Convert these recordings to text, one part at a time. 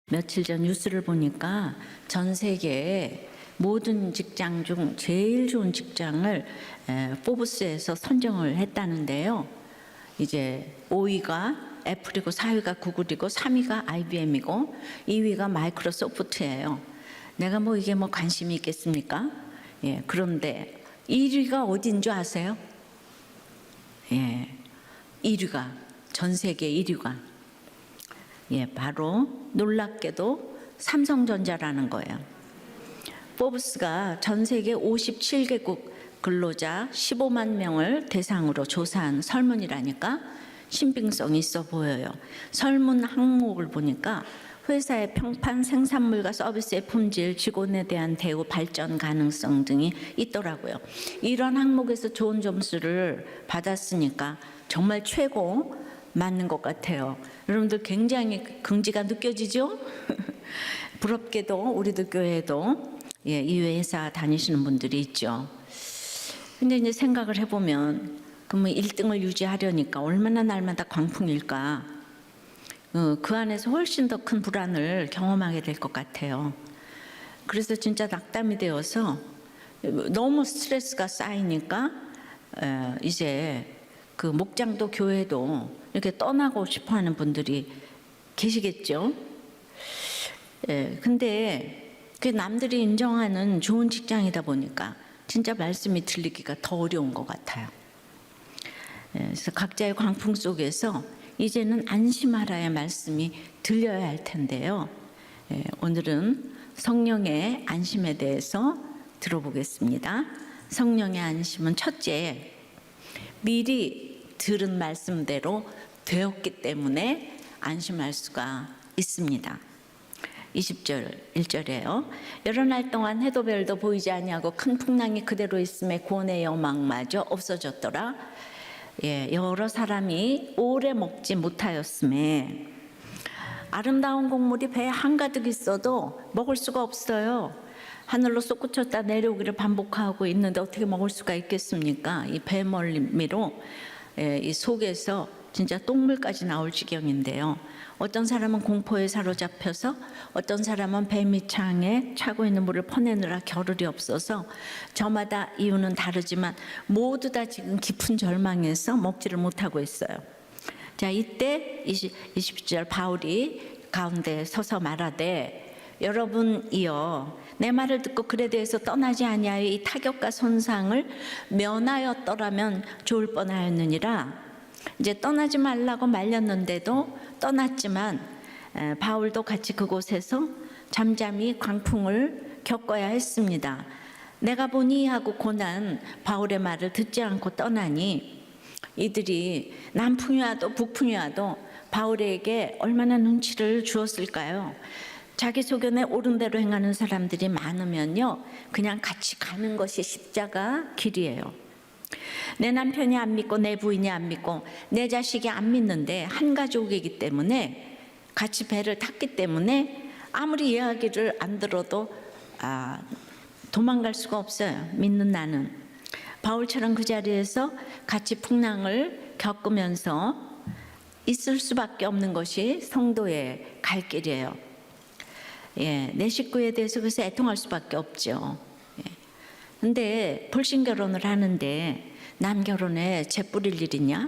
며칠 전 뉴스를 보니까 전 세계의 모든 직장 중 제일 좋은 직장을 포브스에서 선정을 했다는데요. 이제 5위가 애플이고 4위가 구글이고 3위가 IBM이고 2위가 마이크로소프트예요. 내가 이게 관심이 있겠습니까? 예, 그런데 1위가 어딘 줄 아세요? 예, 1위가 전 세계 1위가 바로 놀랍게도 삼성전자라는 거예요. 포브스가 전 세계 57개국 근로자 15만 명을 대상으로 조사한 설문이라니까 신빙성이 있어 보여요. 설문 항목을 보니까 회사의 평판, 생산물과 서비스의 품질, 직원에 대한 대우, 발전 가능성 등이 있더라고요. 이런 항목에서 좋은 점수를 받았으니까 정말 최고 맞는 것 같아요. 여러분들 굉장히 긍지가 느껴지죠? 부럽게도 우리들 교회에도 이 회사 다니시는 분들이 있죠. 근데 이제 생각을 해보면 그러면 1등을 유지하려니까 얼마나 날마다 광풍일까? 그 안에서 훨씬 더 큰 불안을 경험하게 될 것 같아요. 그래서 진짜 낙담이 되어서 너무 스트레스가 쌓이니까 이제 그 목장도 교회도 이렇게 떠나고 싶어 하는 분들이 계시겠죠. 근데 그 남들이 인정하는 좋은 직장이다 보니까 진짜 말씀이 들리기가 더 어려운 것 같아요. 그래서 각자의 광풍 속에서 이제는 안심하라의 말씀이 들려야 할 텐데요. 오늘은 성령의 안심에 대해서 들어보겠습니다. 성령의 안심은 첫째, 미리 들은 말씀대로 되었기 때문에 안심할 수가 있습니다. 20절 1절에요. 여러 날 동안 해도 별도 보이지 아니하고 큰 풍랑이 그대로 있음에 구원의 여망마저 없어졌더라. 여러 사람이 오래 먹지 못하였음에 아름다운 곡물이 배에 한가득 있어도 먹을 수가 없어요. 하늘로 솟구쳤다 내려오기를 반복하고 있는데 어떻게 먹을 수가 있겠습니까? 이 배멀미로 이 속에서 진짜 똥물까지 나올 지경인데요. 어떤 사람은 공포에 사로잡혀서 어떤 사람은 배 밑창에 차고 있는 물을 퍼내느라 겨를이 없어서 저마다 이유는 다르지만 모두 다 지금 깊은 절망에서 먹지를 못하고 있어요. 자, 이때 20절 바울이 가운데 서서 말하되 여러분이여 내 말을 듣고 그에 대해서 떠나지 아니하여 이 타격과 손상을 면하였더라면 좋을 뻔하였느니라. 이제 떠나지 말라고 말렸는데도 떠났지만 바울도 같이 그곳에서 잠잠히 광풍을 겪어야 했습니다. 내가 보니 하고 고난 바울의 말을 듣지 않고 떠나니 이들이 남풍이 와도 북풍이 와도 바울에게 얼마나 눈치를 주었을까요? 자기 소견에 옳은 대로 행하는 사람들이 많으면요, 그냥 같이 가는 것이 십자가 길이에요. 내 남편이 안 믿고 내 부인이 안 믿고 내 자식이 안 믿는데 한 가족이기 때문에 같이 배를 탔기 때문에 아무리 이야기를 안 들어도 도망갈 수가 없어요. 믿는 나는. 바울처럼 그 자리에서 같이 풍랑을 겪으면서 있을 수밖에 없는 것이 성도의 갈 길이에요. 내 식구에 대해서 그래서 애통할 수밖에 없죠. 근데 불신 결혼을 하는데 남 결혼에 재 뿌릴 일이냐?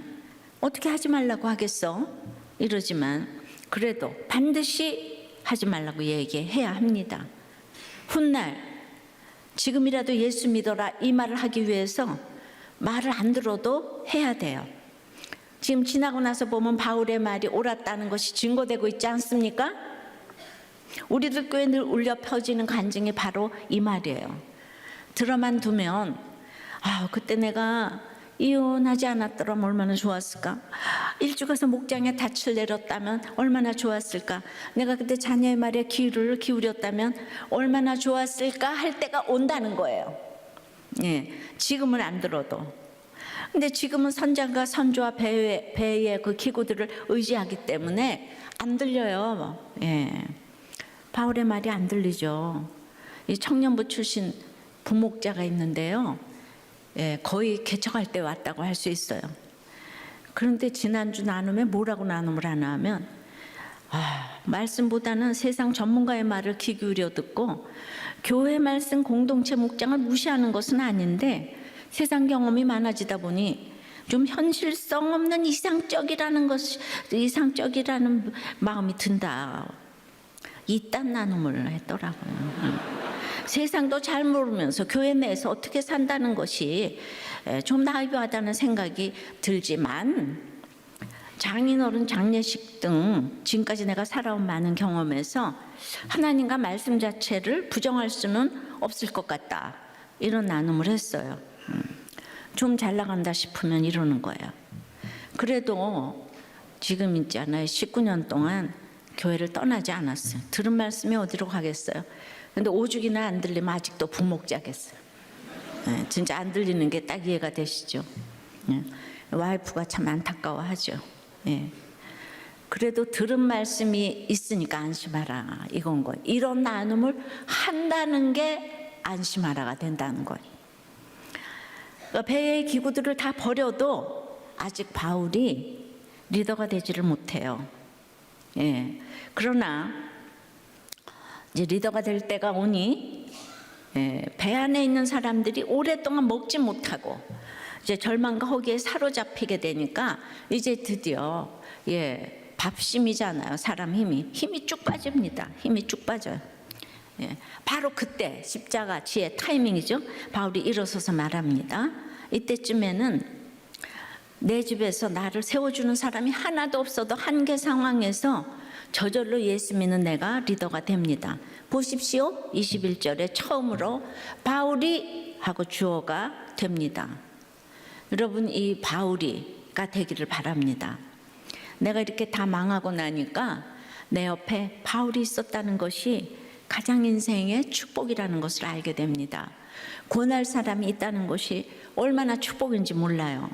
어떻게 하지 말라고 하겠어? 이러지만 그래도 반드시 하지 말라고 얘기해야 합니다. 훗날 지금이라도 예수 믿어라 이 말을 하기 위해서 말을 안 들어도 해야 돼요. 지금 지나고 나서 보면 바울의 말이 옳았다는 것이 증거되고 있지 않습니까? 우리들 교회 늘 울려 퍼지는 간증이 바로 이 말이에요. 들어만 두면 그때 내가 이혼하지 않았더라면 얼마나 좋았을까? 일주 가서 목장에 닻을 내렸다면 얼마나 좋았을까? 내가 그때 자녀의 말에 귀를 기울였다면 얼마나 좋았을까? 할 때가 온다는 거예요. 지금은 안 들어도. 근데 지금은 선장과 선조와 배의 그 기구들을 의지하기 때문에 안 들려요. 바울의 말이 안 들리죠. 이 청년부 출신 부목자가 있는데요. 거의 개척할 때 왔다고 할 수 있어요. 그런데 지난주 나눔에 뭐라고 나눔을 하나 하면 말씀보다는 세상 전문가의 말을 귀 기울여 듣고 교회 말씀 공동체 묵장을 무시하는 것은 아닌데 세상 경험이 많아지다 보니 좀 현실성 없는 이상적이라는 마음이 든다. 이딴 나눔을 했더라고요. 세상도 잘 모르면서 교회 내에서 어떻게 산다는 것이 좀 나이브하다는 생각이 들지만 장인어른 장례식 등 지금까지 내가 살아온 많은 경험에서 하나님과 말씀 자체를 부정할 수는 없을 것 같다. 이런 나눔을 했어요. 좀 잘 나간다 싶으면 이러는 거예요. 그래도 지금 있잖아요. 19년 동안 교회를 떠나지 않았어요. 들은 말씀이 어디로 가겠어요. 근데 오죽이나 안 들리면 아직도 부목자겠어요. 진짜 안 들리는 게 딱 이해가 되시죠. 와이프가 참 안타까워하죠. 그래도 들은 말씀이 있으니까 안심하라 이건 거예요. 이런 나눔을 한다는 게 안심하라가 된다는 거예요. 그러니까 배의 기구들을 다 버려도 아직 바울이 리더가 되지를 못해요. 그러나 이제 리더가 될 때가 오니 배 안에 있는 사람들이 오랫동안 먹지 못하고 이제 절망과 허기에 사로잡히게 되니까 이제 드디어 밥심이잖아요. 사람 힘이 쭉 빠집니다. 힘이 쭉 빠져요. 바로 그때 십자가 지혜 타이밍이죠. 바울이 일어서서 말합니다. 이때쯤에는 내 집에서 나를 세워주는 사람이 하나도 없어도 한계 상황에서 저절로 예수 믿는 내가 리더가 됩니다. 보십시오. 21절에 처음으로 바울이 하고 주어가 됩니다. 여러분 이 바울이가 되기를 바랍니다. 내가 이렇게 다 망하고 나니까 내 옆에 바울이 있었다는 것이 가장 인생의 축복이라는 것을 알게 됩니다. 권할 사람이 있다는 것이 얼마나 축복인지 몰라요.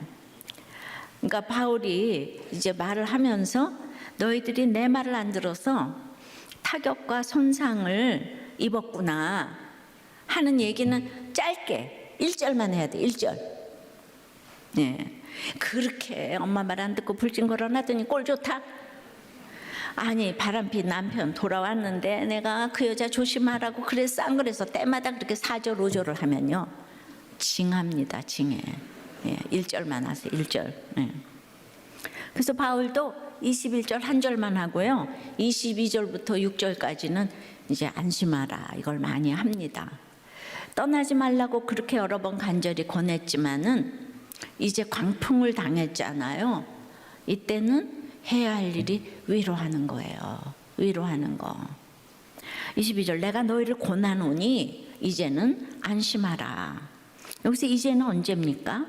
그러니까 바울이 이제 말을 하면서 너희들이 내 말을 안 들어서 타격과 손상을 입었구나 하는 얘기는 짧게 1절만 해야 돼. 1절. 그렇게 엄마 말 안 듣고 불징거려 놨더니 꼴 좋다? 아니 바람핀 남편 돌아왔는데 내가 그 여자 조심하라고 그랬어 안 그래서 때마다 그렇게 4절 5절을 하면요 징합니다. 징해. 1절만 하세요. 1절. 그래서 바울도 21절 한 절만 하고요 22절부터 6절까지는 이제 안심하라 이걸 많이 합니다. 떠나지 말라고 그렇게 여러 번 간절히 권했지만은 이제 광풍을 당했잖아요. 이때는 해야 할 일이 위로하는 거예요. 위로하는 거. 22절 내가 너희를 고난오니 이제는 안심하라. 여기서 이제는 언제입니까?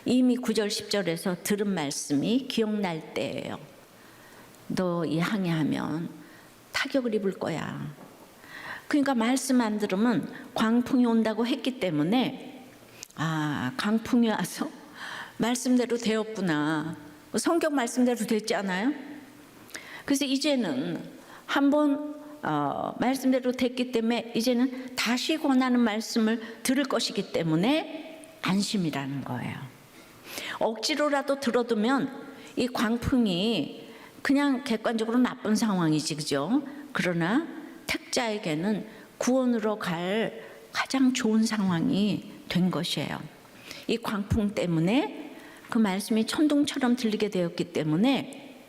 이미 9절 10절에서 들은 말씀이 기억날 때예요. 너 이 항해하면 타격을 입을 거야. 그러니까 말씀 안 들으면 광풍이 온다고 했기 때문에 광풍이 와서 말씀대로 되었구나. 성경 말씀대로 됐지 않아요? 그래서 이제는 한번 말씀대로 됐기 때문에 이제는 다시 권하는 말씀을 들을 것이기 때문에 안심이라는 거예요. 억지로라도 들어두면 이 광풍이 그냥 객관적으로 나쁜 상황이지, 그죠? 그러나 택자에게는 구원으로 갈 가장 좋은 상황이 된 것이에요. 이 광풍 때문에 그 말씀이 천둥처럼 들리게 되었기 때문에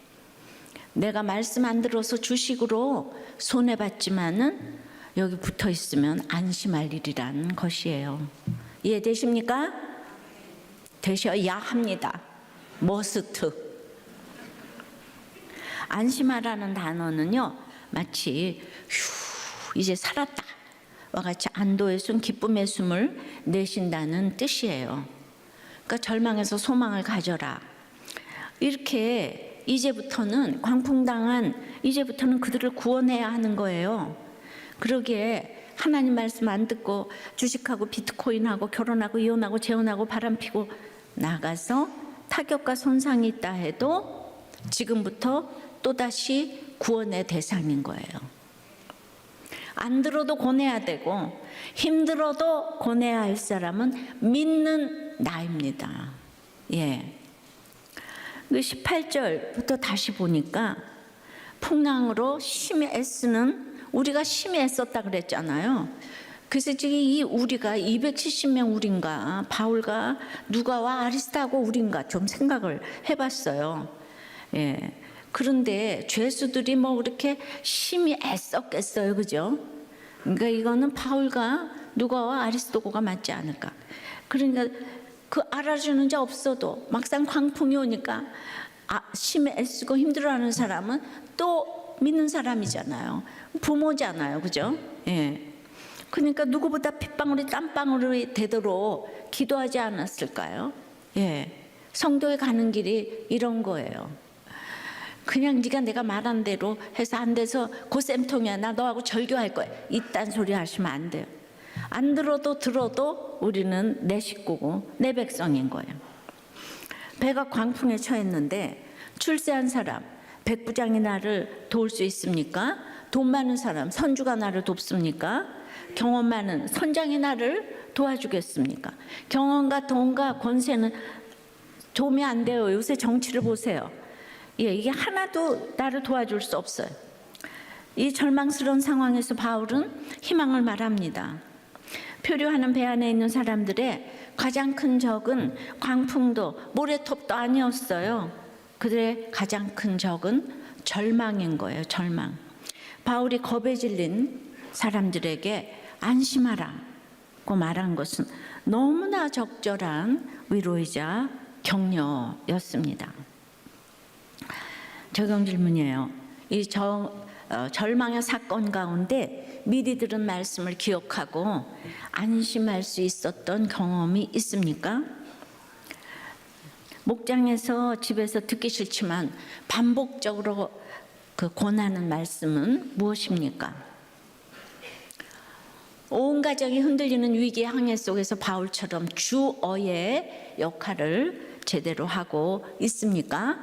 내가 말씀 안 들어서 주식으로 손해봤지만은 여기 붙어 있으면 안심할 일이란 것이에요. 이해되십니까? 되셔야 합니다. 머스트. 안심하라는 단어는요 마치 휴 이제 살았다 와 같이 안도의 숨 기쁨의 숨을 내쉰다는 뜻이에요. 그러니까 절망에서 소망을 가져라. 이렇게 이제부터는 광풍당한 이제부터는 그들을 구원해야 하는 거예요. 그러기에 하나님 말씀 안 듣고 주식하고 비트코인하고 결혼하고 이혼하고 재혼하고 바람피고 나가서 타격과 손상이 있다 해도 지금부터 또다시 구원의 대상인 거예요. 안 들어도 권해야 되고 힘들어도 권해야 할 사람은 믿는 나입니다. 18절부터 다시 보니까 풍랑으로 심히 애쓰는, 우리가 심히 애썼다 그랬잖아요. 그래서 지금 이 우리가 270명 우리인가, 바울과 누가와 아리스타고 우리인가 좀 생각을 해봤어요. 예. 그런데 죄수들이 뭐 그렇게 심히 애썼겠어요, 그죠? 그러니까 이거는 바울과 누가와 아리스토고가 맞지 않을까. 그러니까 그 알아주는 자 없어도 막상 광풍이 오니까 심히 애쓰고 힘들어하는 사람은 또 믿는 사람이잖아요. 부모잖아요, 그죠? 예. 그러니까 누구보다 핏방울이 땀방울이 되도록 기도하지 않았을까요? 예. 성도에 가는 길이 이런 거예요. 그냥 네가 내가 말한 대로 해서 안 돼서 고쌤통이야, 나 너하고 절교할 거야, 이딴 소리 하시면 안 돼요. 안 들어도 우리는 내 식구고 내 백성인 거예요. 배가 광풍에 처했는데 출세한 사람, 백부장이 나를 도울 수 있습니까? 돈 많은 사람, 선주가 나를 돕습니까? 경험 많은 선장이 나를 도와주겠습니까? 경험과 돈과 권세는 도움이 안 돼요. 요새 정치를 보세요. 예, 이게 하나도 나를 도와줄 수 없어요. 이 절망스러운 상황에서 바울은 희망을 말합니다. 표류하는 배 안에 있는 사람들의 가장 큰 적은 광풍도 모래톱도 아니었어요. 그들의 가장 큰 적은 절망인 거예요. 절망. 바울이 겁에 질린 사람들에게 안심하라고 말한 것은 너무나 적절한 위로이자 격려였습니다. 적용 질문이에요. 이 절망의 사건 가운데 미리 들은 말씀을 기억하고 안심할 수 있었던 경험이 있습니까? 목장에서 집에서 듣기 싫지만 반복적으로 권하는 말씀은 무엇입니까? 온 가정이 흔들리는 위기의 항해 속에서 바울처럼 주어의 역할을 제대로 하고 있습니까?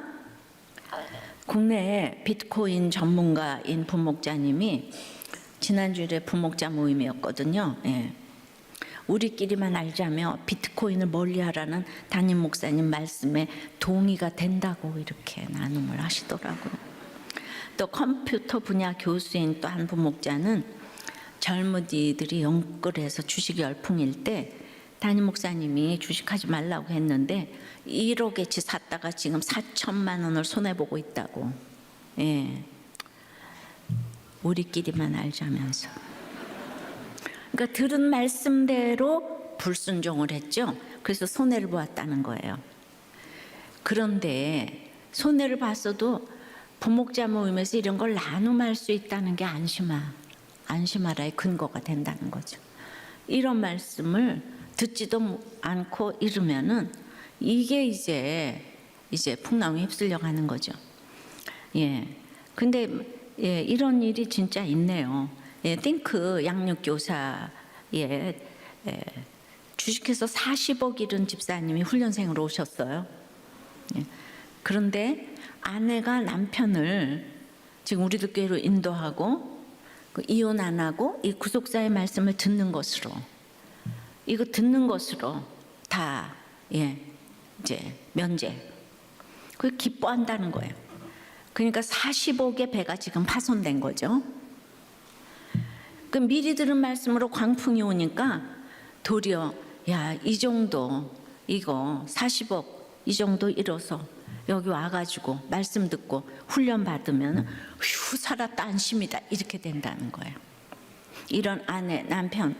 국내에 비트코인 전문가인 부목자님이 지난주에 부목자 모임이었거든요. 예. 우리끼리만 알자며 비트코인을 멀리하라는 담임 목사님 말씀에 동의가 된다고 이렇게 나눔을 하시더라고요. 또 컴퓨터 분야 교수인 또 한 부목자는 젊은이들이 영끌해서 주식 열풍일 때 담임 목사님이 주식하지 말라고 했는데 1억에치 샀다가 지금 4천만 원을 손해보고 있다고. 예. 우리끼리만 알자면서. 그러니까 들은 말씀대로 불순종을 했죠. 그래서 손해를 보았다는 거예요. 그런데 손해를 봤어도 부목자 모임에서 이런 걸 나눔할 수 있다는 게 안심하라의 근거가 된다는 거죠. 이런 말씀을 듣지도 않고 이러면은 이게 이제 풍랑에 휩쓸려 가는 거죠. 예. 근데 예, 이런 일이 진짜 있네요. 예, 띵크 양육교사에 주식해서 40억 잃은 집사님이 훈련생으로 오셨어요. 예. 그런데 아내가 남편을 지금 우리들 교회로 인도하고 이혼 안 하고 이 구속사의 말씀을 듣는 것으로 다 이제 면제. 그 기뻐한다는 거예요. 그러니까 40억의 배가 지금 파손된 거죠. 그 미리 들은 말씀으로 광풍이 오니까 도리어 이 정도 이거 40억 이 정도 잃어서 여기 와가지고 말씀 듣고 훈련 받으면 휴 살았다 안심이다 이렇게 된다는 거예요. 이런 아내 남편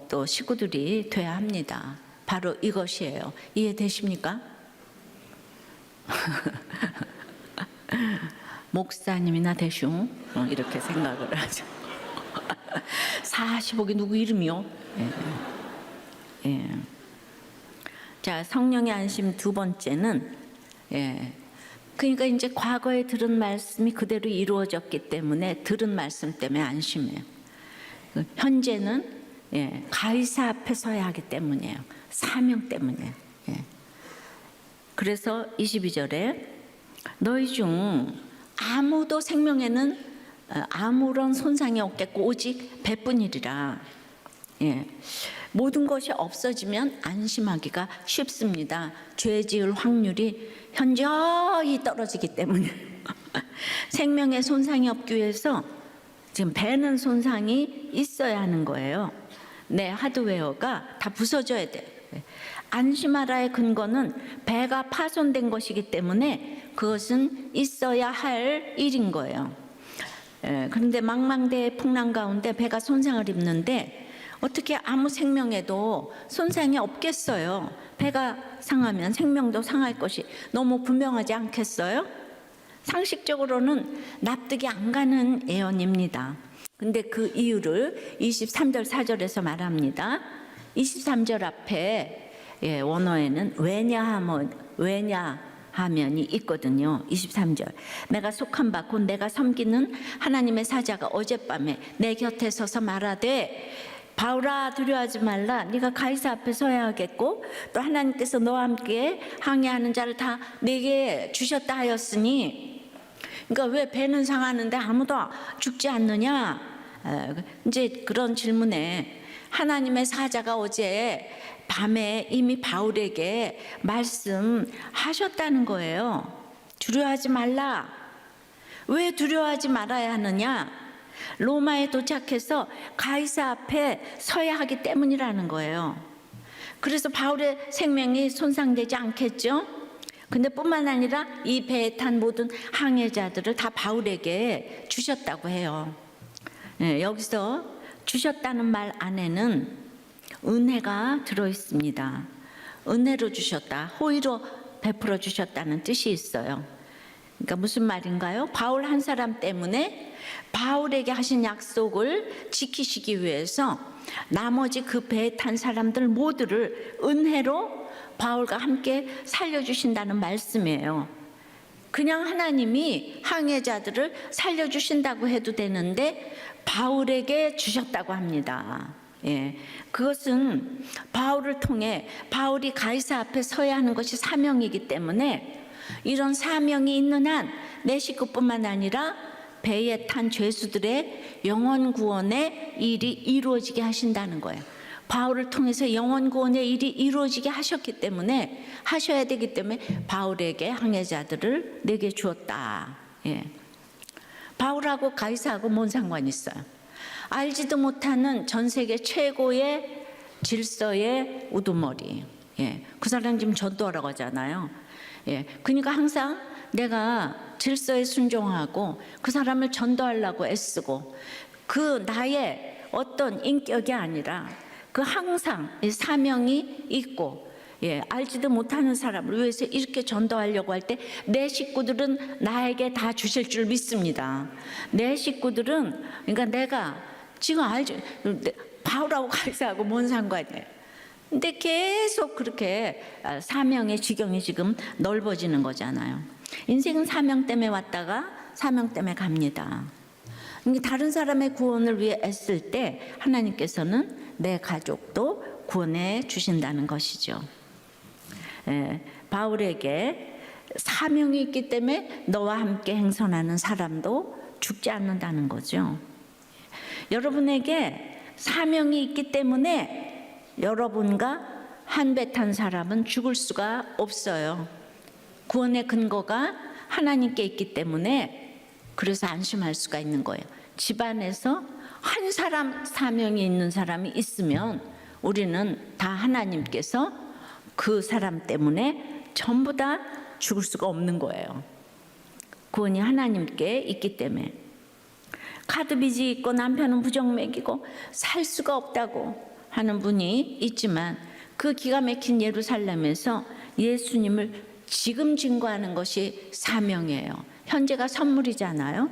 또 식구들이 돼야 합니다. 바로 이것이에요. 이해되십니까? 목사님이나 되슈 이렇게 생각을 하죠. 40억이 누구 이름이요? 예. 자, 성령의 안심 두 번째는 그러니까 이제 과거에 들은 말씀이 그대로 이루어졌기 때문에 들은 말씀 때문에 안심해요. 현재는 가이사 앞에 서야 하기 때문이에요. 사명 때문에. 그래서 22절에 너희 중 아무도 생명에는 아무런 손상이 없겠고 오직 배뿐이리라. 모든 것이 없어지면 안심하기가 쉽습니다. 죄 지을 확률이 현저히 떨어지기 때문에. 생명에 손상이 없기 위해서 지금 배는 손상이 있어야 하는 거예요. 내 하드웨어가 다 부서져야 돼. 안심하라의 근거는 배가 파손된 것이기 때문에 그것은 있어야 할 일인 거예요. 그런데 망망대해 풍랑 가운데 배가 손상을 입는데 어떻게 아무 생명에도 손상이 없겠어요? 배가 상하면 생명도 상할 것이 너무 분명하지 않겠어요? 상식적으로는 납득이 안 가는 예언입니다. 근데 그 이유를 23절 4절에서 말합니다. 23절 앞에 원어에는 왜냐하면이 있거든요. 23절. 내가 속한 바 곧 내가 섬기는 하나님의 사자가 어젯밤에 내 곁에 서서 말하되 바울아 두려워하지 말라. 네가 가이사 앞에 서야 하겠고 또 하나님께서 너와 함께 항해하는 자를 다 네게 주셨다 하였으니, 그러니까 왜 배는 상하는데 아무도 죽지 않느냐? 이제 그런 질문에 하나님의 사자가 어제 밤에 이미 바울에게 말씀하셨다는 거예요. 두려워하지 말라. 왜 두려워하지 말아야 하느냐? 로마에 도착해서 가이사 앞에 서야 하기 때문이라는 거예요. 그래서 바울의 생명이 손상되지 않겠죠? 근데 뿐만 아니라 이 배에 탄 모든 항해자들을 다 바울에게 주셨다고 해요. 여기서 주셨다는 말 안에는 은혜가 들어 있습니다. 은혜로 주셨다, 호의로 베풀어 주셨다는 뜻이 있어요. 그러니까 무슨 말인가요? 바울 한 사람 때문에 바울에게 하신 약속을 지키시기 위해서 나머지 그 배에 탄 사람들 모두를 은혜로 바울과 함께 살려주신다는 말씀이에요. 그냥 하나님이 항해자들을 살려주신다고 해도 되는데 바울에게 주셨다고 합니다. 그것은 바울을 통해 바울이 가이사 앞에 서야 하는 것이 사명이기 때문에 이런 사명이 있는 한 내 식구뿐만 아니라 배에 탄 죄수들의 영혼 구원의 일이 이루어지게 하신다는 거예요. 바울을 통해서 영혼 구원의 일이 이루어지게 하셔야 되기 때문에 바울에게 항해자들을 내게 주었다. 바울하고 가이사하고 뭔 상관이 있어요? 알지도 못하는 전 세계 최고의 질서의 우두머리. 그 사람 지금 전도하라고 하잖아요. 그러니까 항상 내가 질서에 순종하고 그 사람을 전도하려고 애쓰고, 그 나의 어떤 인격이 아니라 그 항상 사명이 있고, 알지도 못하는 사람을 위해서 이렇게 전도하려고 할 때 내 식구들은 나에게 다 주실 줄 믿습니다. 내 식구들은, 그러니까 내가 지금 알지, 바울하고 가이사하고 뭔 상관이에요? 근데 계속 그렇게 사명의 지경이 지금 넓어지는 거잖아요. 인생은 사명 때문에 왔다가 사명 때문에 갑니다. 다른 사람의 구원을 위해 애쓸 때 하나님께서는 내 가족도 구원해 주신다는 것이죠. 바울에게 사명이 있기 때문에 너와 함께 행선하는 사람도 죽지 않는다는 거죠. 여러분에게 사명이 있기 때문에 여러분과 한 배 탄 사람은 죽을 수가 없어요. 구원의 근거가 하나님께 있기 때문에 그래서 안심할 수가 있는 거예요. 집안에서 한 사람 사명이 있는 사람이 있으면 우리는 다 하나님께서 그 사람 때문에 전부 다 죽을 수가 없는 거예요. 구원이 하나님께 있기 때문에. 카드 빚이 있고 남편은 부정맥이고 살 수가 없다고 하는 분이 있지만 그 기가 막힌 예루살렘에서 예수님을 지금 증거하는 것이 사명이에요. 현재가 선물이잖아요.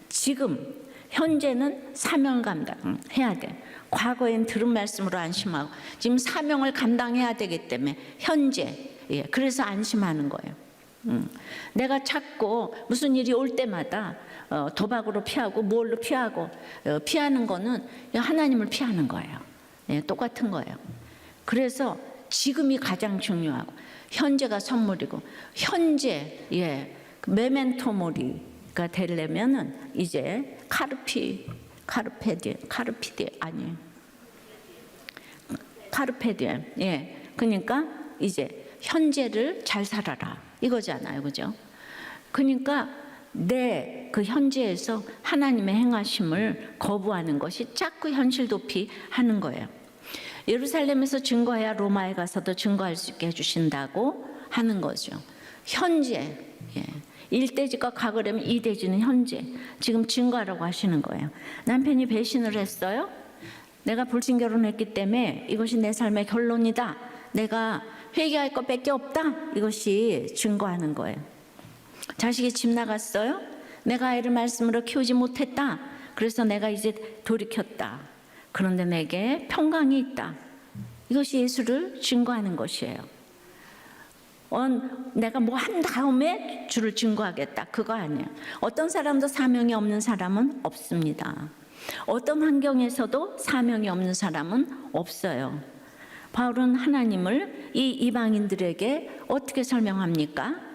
지금 현재는 사명을 감당해야 돼. 과거엔 들은 말씀으로 안심하고 지금 사명을 감당해야 되기 때문에 현재, 그래서 안심하는 거예요. 내가 찾고 무슨 일이 올 때마다 도박으로 피하고 뭘로 피하고 피하는 거는 하나님을 피하는 거예요. 똑같은 거예요. 그래서 지금이 가장 중요하고 현재가 선물이고 현재 메멘토 모리가 되려면은 이제 카르페디엠. 그러니까 이제 현재를 잘 살아라 이거잖아요, 그죠? 그러니까 내 그 현재에서 하나님의 행하심을 거부하는 것이 자꾸 현실 도피하는 거예요. 예루살렘에서 증거해야 로마에 가서도 증거할 수 있게 해주신다고 하는 거죠. 현재, 일대지가 과거라면 이대지는 현재, 지금 증거하라고 하시는 거예요. 남편이 배신을 했어요. 내가 불신결혼했기 때문에 이것이 내 삶의 결론이다. 내가 회개할 것밖에 없다. 이것이 증거하는 거예요. 자식이 집 나갔어요. 내가 아이를 말씀으로 키우지 못했다. 그래서 내가 이제 돌이켰다. 그런데 내게 평강이 있다. 이것이 예수를 증거하는 것이에요. 내가 뭐 한 다음에 주를 증거하겠다. 그거 아니에요. 어떤 사람도 사명이 없는 사람은 없습니다. 어떤 환경에서도 사명이 없는 사람은 없어요. 바울은 하나님을 이 이방인들에게 어떻게 설명합니까?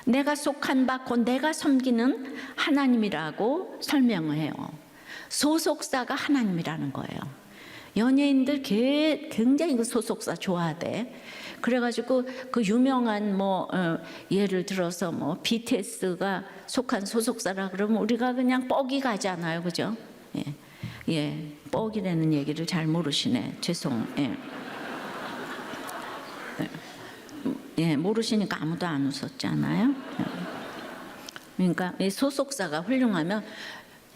내가 속한 바 곧 내가 섬기는 하나님이라고 설명을 해요. 소속사가 하나님이라는 거예요. 연예인들 굉장히 그 소속사 좋아하대. 그래가지고 그 유명한 예를 들어서 BTS가 속한 소속사라 그러면 우리가 그냥 뻑이 가잖아요, 그죠? 뻑이라는 얘기를 잘 모르시네. 죄송. 모르시니까 아무도 안 웃었잖아요. 그러니까 이 소속사가 훌륭하면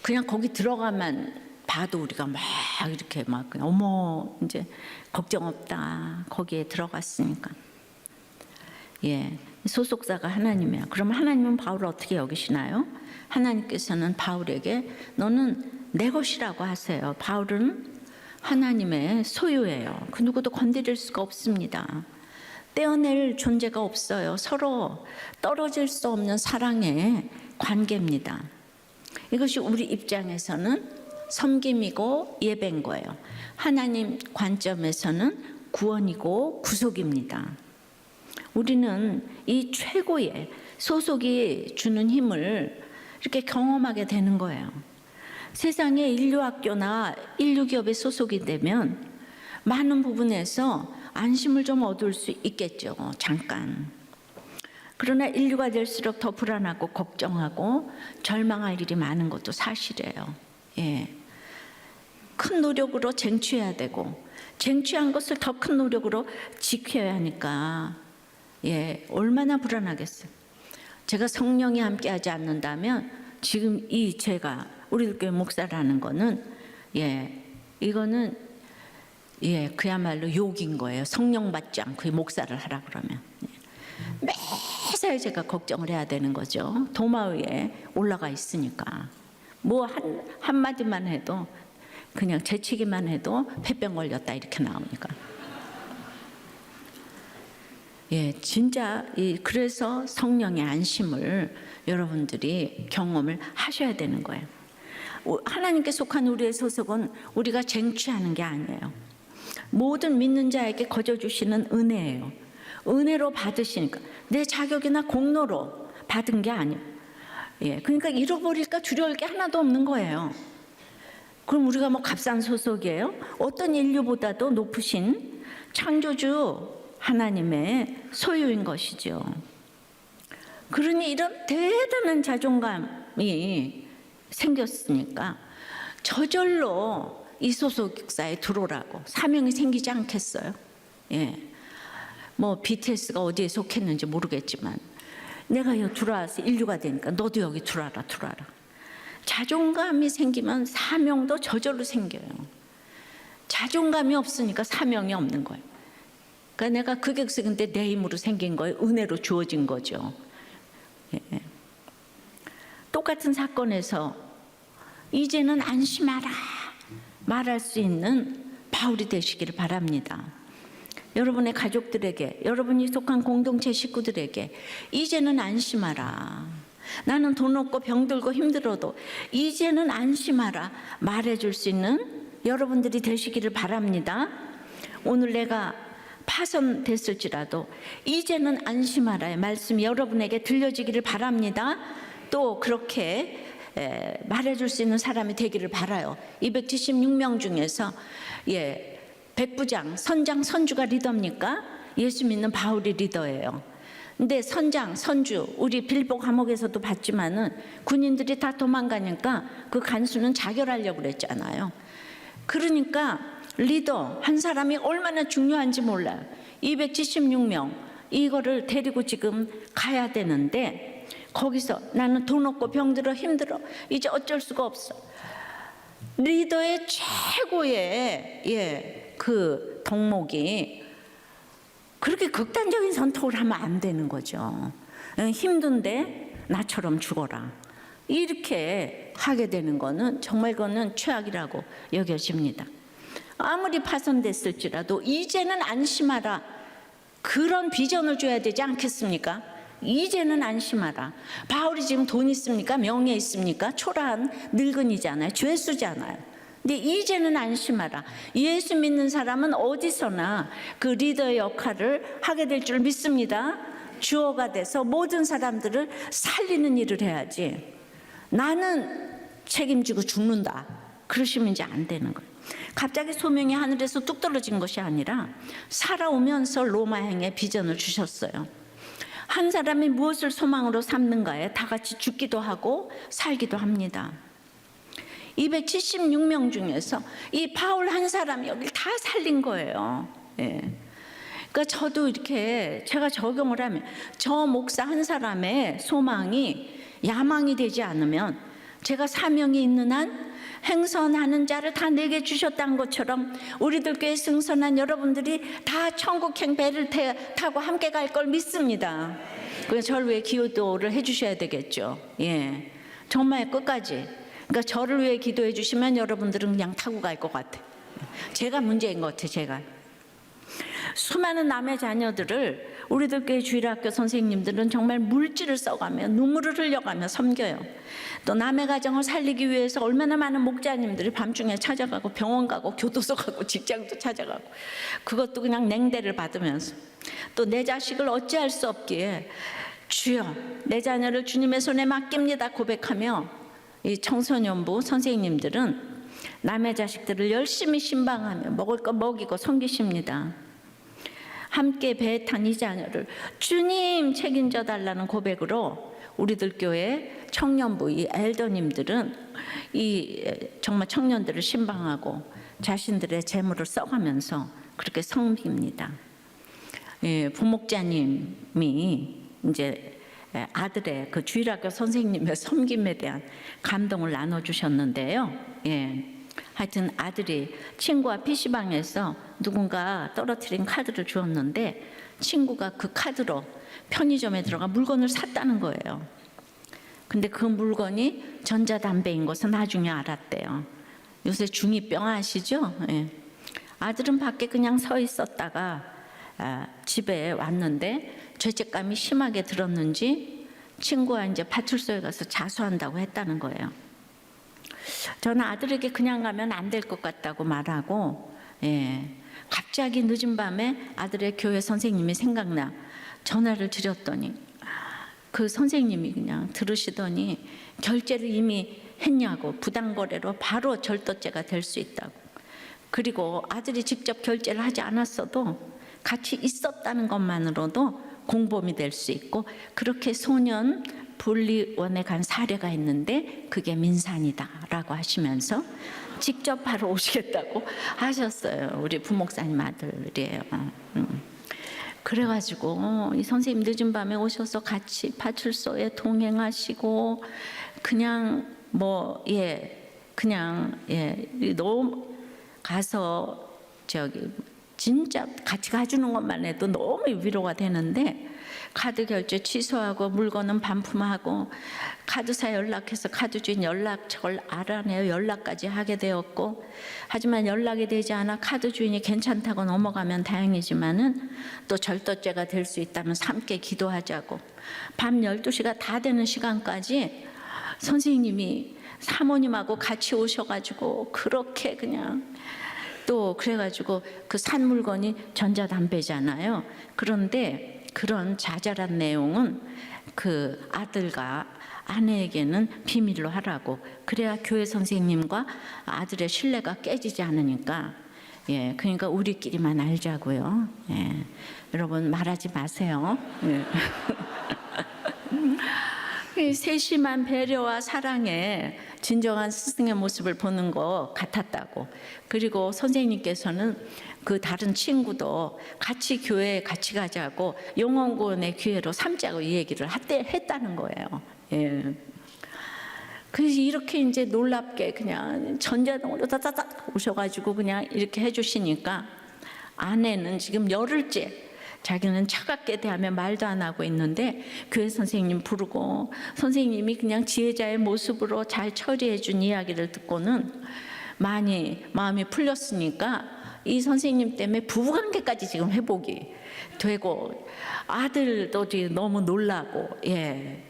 그냥 거기 들어가만 봐도 우리가 막 이렇게 막 그냥 어머 이제 걱정 없다. 거기에 들어갔으니까. 소속사가 하나님이야. 그럼 하나님은 바울을 어떻게 여기시나요? 하나님께서는 바울에게 너는 내 것이라고 하세요. 바울은 하나님의 소유예요. 그 누구도 건드릴 수가 없습니다. 떼어낼 존재가 없어요. 서로 떨어질 수 없는 사랑의 관계입니다. 이것이 우리 입장에서는 섬김이고 예배인 거예요. 하나님 관점에서는 구원이고 구속입니다. 우리는 이 최고의 소속이 주는 힘을 이렇게 경험하게 되는 거예요. 세상에 인류학교나 인류기업에 소속이 되면 많은 부분에서 안심을 좀 얻을 수 있겠죠. 잠깐. 그러나 인류가 될수록 더 불안하고 걱정하고 절망할 일이 많은 것도 사실이에요. 큰 노력으로 쟁취해야 되고 쟁취한 것을 더 큰 노력으로 지켜야 하니까 얼마나 불안하겠어요. 제가 성령이 함께하지 않는다면 지금 제가 우리 교회 목사라는 거는 이거는 그야말로 욕인 거예요. 성령 받지 않고 목사를 하라 그러면 매사에 제가 걱정을 해야 되는 거죠. 도마 위에 올라가 있으니까 한마디만 해도 그냥 재치기만 해도 폐병 걸렸다 이렇게 나오니까. 진짜 그래서 성령의 안심을 여러분들이 경험을 하셔야 되는 거예요. 하나님께 속한 우리의 소속은 우리가 쟁취하는 게 아니에요. 모든 믿는 자에게 거저 주시는 은혜예요. 은혜로 받으시니까 내 자격이나 공로로 받은 게 아니에요. 그러니까 잃어버릴까 두려울 게 하나도 없는 거예요. 그럼 우리가 값싼 소속이에요? 어떤 인류보다도 높으신 창조주 하나님의 소유인 것이죠. 그러니 이런 대단한 자존감이 생겼으니까 저절로 이 소속사에 들어오라고 사명이 생기지 않겠어요? BTS가 어디에 속했는지 모르겠지만 내가 여기 들어와서 인류가 되니까 너도 여기 들어와라. 자존감이 생기면 사명도 저절로 생겨요. 자존감이 없으니까 사명이 없는 거예요. 그러니까 내가 그격석인데 내 힘으로 생긴 거예요. 은혜로 주어진 거죠. 똑같은 사건에서 이제는 안심하라 말할 수 있는 바울이 되시기를 바랍니다. 여러분의 가족들에게, 여러분이 속한 공동체 식구들에게 이제는 안심하라. 나는 돈 없고 병들고 힘들어도 이제는 안심하라 말해줄 수 있는 여러분들이 되시기를 바랍니다. 오늘 내가 파손됐을지라도 이제는 안심하라의 말씀이 여러분에게 들려지기를 바랍니다. 또 그렇게 말해줄 수 있는 사람이 되기를 바라요. 276명 중에서 백부장, 선장, 선주가 리더입니까? 예수 믿는 바울이 리더예요. 근데 선장, 선주, 우리 빌보 감옥에서도 봤지만은 군인들이 다 도망가니까 그 간수는 자결하려고 그랬잖아요. 그러니까 리더 한 사람이 얼마나 중요한지 몰라요. 276명 이거를 데리고 지금 가야 되는데 거기서 나는 돈 없고 병들어 힘들어 이제 어쩔 수가 없어. 리더의 최고의 그 덕목이 그렇게 극단적인 선택을 하면 안 되는 거죠. 힘든데 나처럼 죽어라 이렇게 하게 되는 거는 정말 그거는 최악이라고 여겨집니다. 아무리 파손됐을지라도 이제는 안심하라 그런 비전을 줘야 되지 않겠습니까? 이제는 안심하라. 바울이 지금 돈 있습니까? 명예 있습니까? 초라한 늙은이잖아요. 죄수잖아요. 근데 이제는 안심하라. 예수 믿는 사람은 어디서나 그 리더의 역할을 하게 될 줄 믿습니다. 주어가 돼서 모든 사람들을 살리는 일을 해야지 나는 책임지고 죽는다 그러시면 이제 안 되는 거예요. 갑자기 소명이 하늘에서 뚝 떨어진 것이 아니라 살아오면서 로마행의 비전을 주셨어요. 한 사람이 무엇을 소망으로 삼는가에 다 같이 죽기도 하고 살기도 합니다. 276명 중에서 이 바울 한 사람이 여기 다 살린 거예요. 그러니까 저도 이렇게 제가 적용을 하면 저 목사 한 사람의 소망이 야망이 되지 않으면 제가 사명이 있는 한 행선하는 자를 다 내게 주셨다는 것처럼 우리들 교회 승선한 여러분들이 다 천국행 배를 타고 함께 갈 걸 믿습니다. 그래서 저를 위해 기도를 해주셔야 되겠죠. 정말 끝까지. 그러니까 저를 위해 기도해 주시면 여러분들은 그냥 타고 갈 것 같아요. 제가 문제인 것 같아요. 제가. 수많은 남의 자녀들을 우리들 교회 주일학교 선생님들은 정말 물질을 써가며 눈물을 흘려가며 섬겨요. 또 남의 가정을 살리기 위해서 얼마나 많은 목자님들이 밤중에 찾아가고 병원 가고 교도소 가고 직장도 찾아가고 그것도 그냥 냉대를 받으면서 또 내 자식을 어찌할 수 없기에 주여 내 자녀를 주님의 손에 맡깁니다 고백하며 이 청소년부 선생님들은 남의 자식들을 열심히 신방하며 먹을 거 먹이고 섬기십니다. 함께 배에 탄 이 자녀를 주님 책임져 달라는 고백으로 우리들 교회 청년부 이 엘더님들은 이 정말 청년들을 신방하고 자신들의 재물을 써가면서 그렇게 섬깁니다. 부목자님이 이제 아들의 그 주일학교 선생님의 섬김에 대한 감동을 나눠주셨는데요. 하여튼 아들이 친구와 PC방에서 누군가 떨어뜨린 카드를 주었는데 친구가 그 카드로 편의점에 들어가 물건을 샀다는 거예요. 근데 그 물건이 전자담배인 것을 나중에 알았대요. 요새 중2병 아시죠? 아들은 밖에 그냥 서 있었다가 집에 왔는데 죄책감이 심하게 들었는지 친구와 이제 파출소에 가서 자수한다고 했다는 거예요. 저는 아들에게 그냥 가면 안 될 것 같다고 말하고 갑자기 늦은 밤에 아들의 교회 선생님이 생각나 전화를 드렸더니 그 선생님이 그냥 들으시더니 결제를 이미 했냐고 부당거래로 바로 절도죄가 될 수 있다고 그리고 아들이 직접 결제를 하지 않았어도 같이 있었다는 것만으로도 공범이 될 수 있고 그렇게 소년 분리원에 간 사례가 있는데 그게 민산이다라고 하시면서 직접 바로 오시겠다고 하셨어요. 우리 부목사님 아들이에요. 그래가지고 이 선생님 늦은 밤에 오셔서 같이 파출소에 동행하시고 그냥 너무 가서 진짜 같이 가주는 것만 해도 너무 위로가 되는데 카드 결제 취소하고 물건은 반품하고 카드사 연락해서 카드 주인 연락처를 알아내어 연락까지 하게 되었고 하지만 연락이 되지 않아 카드 주인이 괜찮다고 넘어가면 다행이지만은 또 절도죄가 될 수 있다면서 함께 기도하자고 밤 12시가 다 되는 시간까지 선생님이 사모님하고 같이 오셔가지고 그렇게 그냥 또 그래가지고 그 산 물건이 전자담배잖아요. 그런데 그런 자잘한 내용은 그 아들과 아내에게는 비밀로 하라고 그래야 교회 선생님과 아들의 신뢰가 깨지지 않으니까 예, 그러니까 우리끼리만 알자고요. 예, 여러분 말하지 마세요. 예. 이 세심한 배려와 사랑에 진정한 스승의 모습을 보는 것 같았다고. 그리고 선생님께서는 그 다른 친구도 같이 교회에 같이 가자고 영원구원의 기회로 삼자고 이 얘기를 했다는 거예요. 예. 그래서 이렇게 이제 놀랍게 그냥 전자동으로 다다닥 오셔가지고 그냥 이렇게 해주시니까 아내는 지금 열흘째 자기는 차갑게 대하며 말도 안 하고 있는데 교회 선생님 부르고 선생님이 그냥 지혜자의 모습으로 잘 처리해 준 이야기를 듣고는 많이 마음이 풀렸으니까 이 선생님 때문에 부부관계까지 지금 회복이 되고 아들도 지금 너무 놀라고. 예,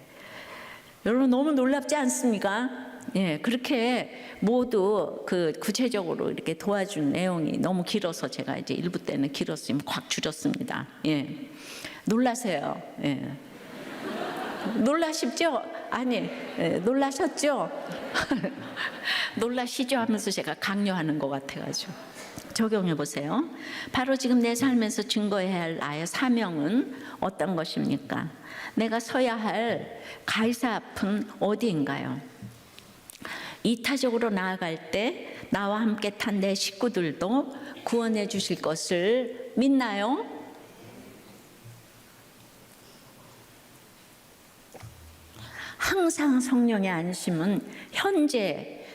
여러분 너무 놀랍지 않습니까? 예, 그렇게 모두 그 구체적으로 이렇게 도와준 내용이 너무 길어서 제가 이제 일부 때는 길었으면 꽉 줄였습니다. 예, 놀라세요. 예. 놀라십죠? 아니, 예, 놀라셨죠? 놀라시죠? 하면서 제가 강요하는 것 같아가지고 적용해 보세요. 바로 지금 내 삶에서 증거해야 할 나의 사명은 어떤 것입니까? 내가 서야 할 가이사 앞은 어디인가요? 이타적으로 나아갈 때 나와 함께 탄 내 식구들도 구원해 주실 것을 믿나요? 항상 성령의 안심은 현재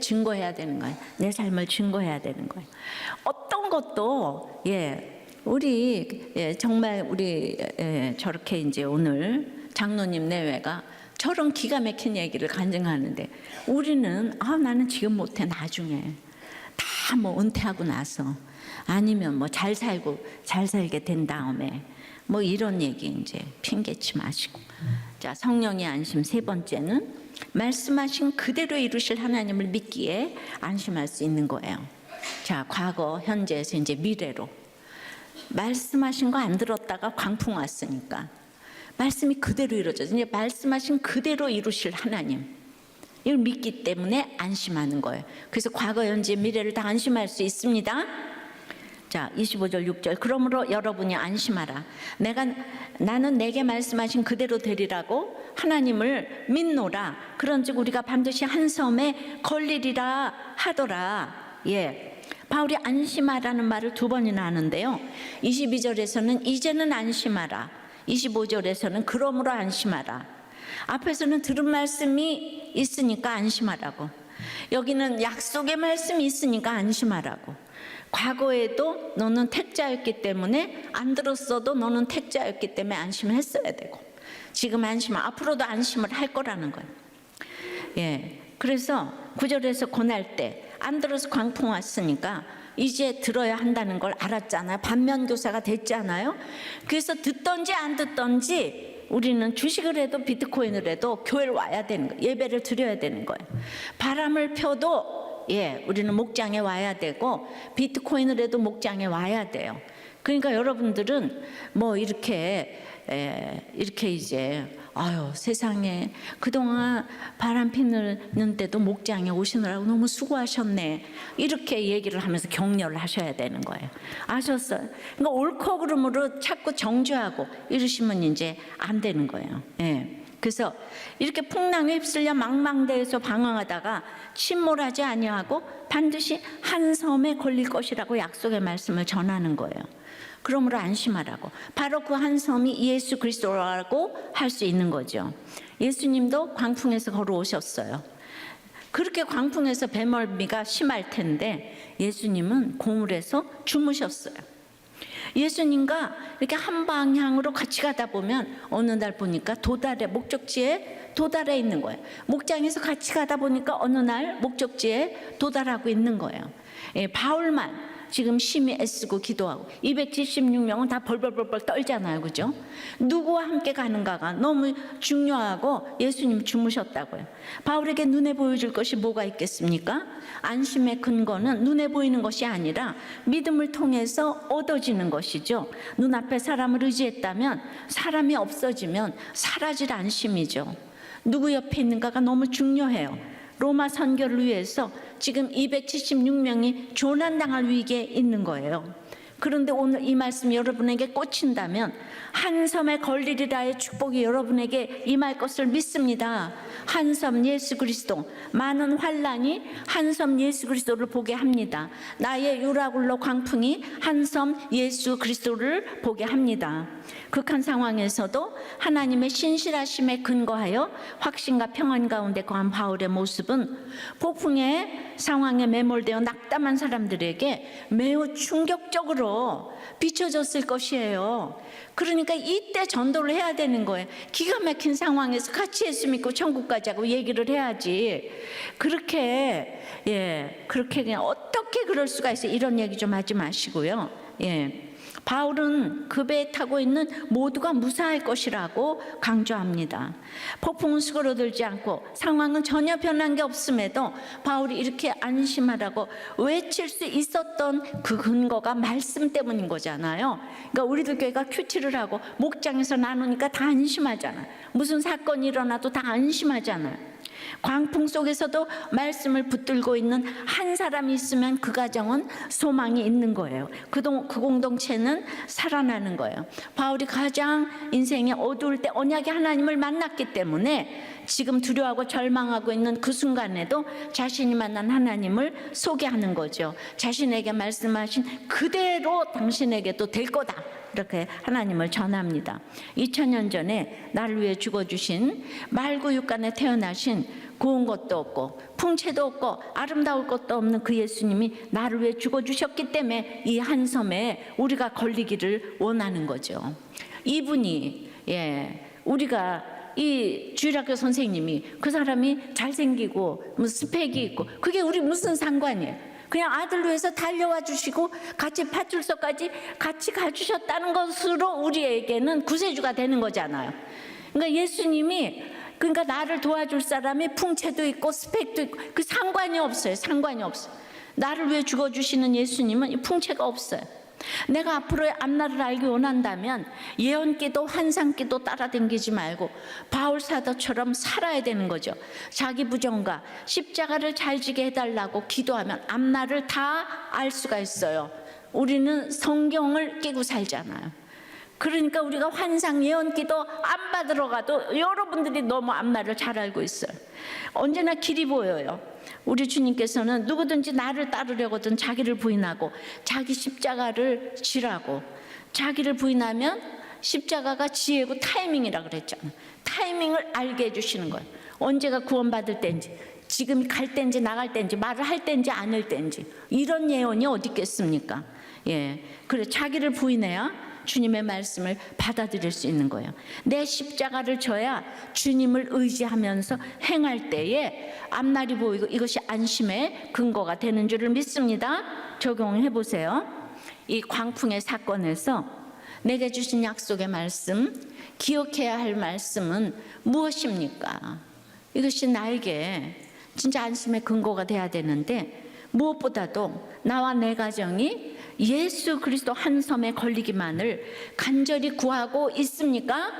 증거해야 되는 거예요. 내 삶을 증거해야 되는 거예요. 어떤 것도 우리 정말 우리 저렇게 이제 오늘 장로님 내외가 저런 기가 막힌 얘기를 간증하는데 우리는 나는 지금 못해 나중에 다 뭐 은퇴하고 나서 아니면 뭐 잘 살게 된 다음에 뭐 이런 얘기 이제 핑계치 마시고. 자, 성령의 안심 세 번째는 말씀하신 그대로 이루실 하나님을 믿기에 안심할 수 있는 거예요. 자, 과거, 현재에서 이제 미래로 말씀하신 거 안 들었다가 광풍 왔으니까 말씀이 그대로 이루어져서 이제 말씀하신 그대로 이루실 하나님 이걸 믿기 때문에 안심하는 거예요. 그래서 과거, 현재, 미래를 다 안심할 수 있습니다. 자, 25절 6절 그러므로 여러분이 안심하라. 나는 내게 말씀하신 그대로 되리라고 하나님을 믿노라. 그런즉 우리가 반드시 한 섬에 걸리리라 하더라. 예, 바울이 안심하라는 말을 두 번이나 하는데요. 22절에서는 이제는 안심하라. 25절에서는 그러므로 안심하라. 앞에서는 들은 말씀이 있으니까 안심하라고. 여기는 약속의 말씀이 있으니까 안심하라고. 과거에도 너는 택자였기 때문에 안 들었어도 너는 택자였기 때문에 안심했어야 되고 지금 앞으로도 안심을 할 거라는 거예요. 예, 그래서 9절에서 고날 때 안 들어서 광풍 왔으니까 이제 들어야 한다는 걸 알았잖아요. 반면교사가 됐잖아요. 그래서 듣던지 안 듣던지 우리는 주식을 해도 비트코인을 해도 교회를 와야 되는 거예요. 예배를 드려야 되는 거예요. 바람을 펴도 우리는 목장에 와야 되고 비트코인을 해도 목장에 와야 돼요. 그러니까 여러분들은 뭐 이렇게 이제 세상에 그동안 바람 피는데도 목장에 오시느라고 너무 수고하셨네 이렇게 얘기를 하면서 격려를 하셔야 되는 거예요. 아셨어요? 그러니까 옳고 그름으로 자꾸 정죄하고 이러시면 이제 안 되는 거예요. 그래서 이렇게 풍랑에 휩쓸려 망망대해서 방황하다가 침몰하지 아니하고 반드시 한 섬에 걸릴 것이라고 약속의 말씀을 전하는 거예요. 그러므로 안심하라고. 바로 그 한 섬이 예수 그리스도라고 할 수 있는 거죠. 예수님도 광풍에서 걸어오셨어요. 그렇게 광풍에서 배멀미가 심할 텐데 예수님은 고물에서 주무셨어요. 예수님과 이렇게 한 방향으로 같이 가다 보면 어느 날 보니까 목적지에 도달해 있는 거예요. 목장에서 같이 가다 보니까 어느 날 목적지에 도달하고 있는 거예요. 바울만 지금 심히 애쓰고 기도하고 276명은 다 벌벌벌벌 떨잖아요. 그죠? 누구와 함께 가는가가 너무 중요하고 예수님 주무셨다고요. 바울에게 눈에 보여줄 것이 뭐가 있겠습니까? 안심의 근거는 눈에 보이는 것이 아니라 믿음을 통해서 얻어지는 것이죠. 눈앞에 사람을 의지했다면 사람이 없어지면 사라질 안심이죠. 누구 옆에 있는가가 너무 중요해요. 로마 선교를 위해서 지금 276명이 조난당할 위기에 있는 거예요. 그런데 오늘 이 말씀 여러분에게 꽂힌다면 한 섬에 걸리리라의 축복이 여러분에게 임할 것을 믿습니다. 한 섬 예수 그리스도, 많은 환난이 한 섬 예수 그리스도를 보게 합니다. 나의 유라굴로 광풍이 한 섬 예수 그리스도를 보게 합니다. 극한 상황에서도 하나님의 신실하심에 근거하여 확신과 평안 가운데 거한 바울의 모습은 폭풍의 상황에 매몰되어 낙담한 사람들에게 매우 충격적으로 비춰졌을 것이에요. 그러니까 이때 전도를 해야 되는 거예요. 기가 막힌 상황에서 같이 예수 믿고 천국 가자고 얘기를 해야지. 그렇게 그냥 어떻게 그럴 수가 있어요. 이런 얘기 좀 하지 마시고요. 바울은 그 배에 타고 있는 모두가 무사할 것이라고 강조합니다. 폭풍은 수그러들지 않고 상황은 전혀 변한 게 없음에도 바울이 이렇게 안심하라고 외칠 수 있었던 그 근거가 말씀 때문인 거잖아요. 그러니까 우리들 교회가 큐티를 하고 목장에서 나누니까 다 안심하잖아요. 무슨 사건이 일어나도 다 안심하잖아요. 광풍 속에서도 말씀을 붙들고 있는 한 사람이 있으면 그 가정은 소망이 있는 거예요. 그 공동체는 살아나는 거예요. 바울이 가장 인생의 어두울 때 언약의 하나님을 만났기 때문에 지금 두려워하고 절망하고 있는 그 순간에도 자신이 만난 하나님을 소개하는 거죠. 자신에게 말씀하신 그대로 당신에게도 될 거다, 이렇게 하나님을 전합니다. 2000년 전에 나를 위해 죽어주신 말구육간에 태어나신 고운 것도 없고 풍채도 없고 아름다울 것도 없는 그 예수님이 나를 위해 죽어주셨기 때문에 이 한 섬에 우리가 걸리기를 원하는 거죠. 이분이 우리가 이 주일학교 선생님이 그 사람이 잘생기고 뭐 스펙이 있고 그게 우리 무슨 상관이에요. 그냥 아들로 해서 달려와 주시고 같이 파출소까지 같이 가주셨다는 것으로 우리에게는 구세주가 되는 거잖아요. 그러니까 예수님이 나를 도와줄 사람이 풍채도 있고 스펙도 있고 그 상관이 없어요. 상관이 없어요. 나를 위해 죽어주시는 예수님은 이 풍채가 없어요. 내가 앞으로의 앞날을 알기 원한다면 예언기도 환상기도 따라다니지 말고 바울 사도처럼 살아야 되는 거죠. 자기 부정과 십자가를 잘 지게 해달라고 기도하면 앞날을 다 알 수가 있어요. 우리는 성경을 끼고 살잖아요. 그러니까 우리가 환상 예언기도 안 받으러 가도 여러분들이 너무 앞날을 잘 알고 있어요. 언제나 길이 보여요. 우리 주님께서는 누구든지 나를 따르려거든 자기를 부인하고 자기 십자가를 지라고, 자기를 부인하면 십자가가 지혜고 타이밍이라 그랬잖아요. 타이밍을 알게 해주시는 거예요. 언제가 구원받을 때인지, 지금 갈 때인지 나갈 때인지, 말을 할 때인지 안 할 때인지, 이런 예언이 어디 있겠습니까? 그래, 자기를 부인해야 주님의 말씀을 받아들일 수 있는 거예요. 내 십자가를 져야 주님을 의지하면서 행할 때에 앞날이 보이고 이것이 안심의 근거가 되는 줄을 믿습니다. 적용해 보세요. 이 광풍의 사건에서 내게 주신 약속의 말씀, 기억해야 할 말씀은 무엇입니까? 이것이 나에게 진짜 안심의 근거가 돼야 되는데, 무엇보다도 나와 내 가정이 예수 그리스도 한 섬에 걸리기만을 간절히 구하고 있습니까?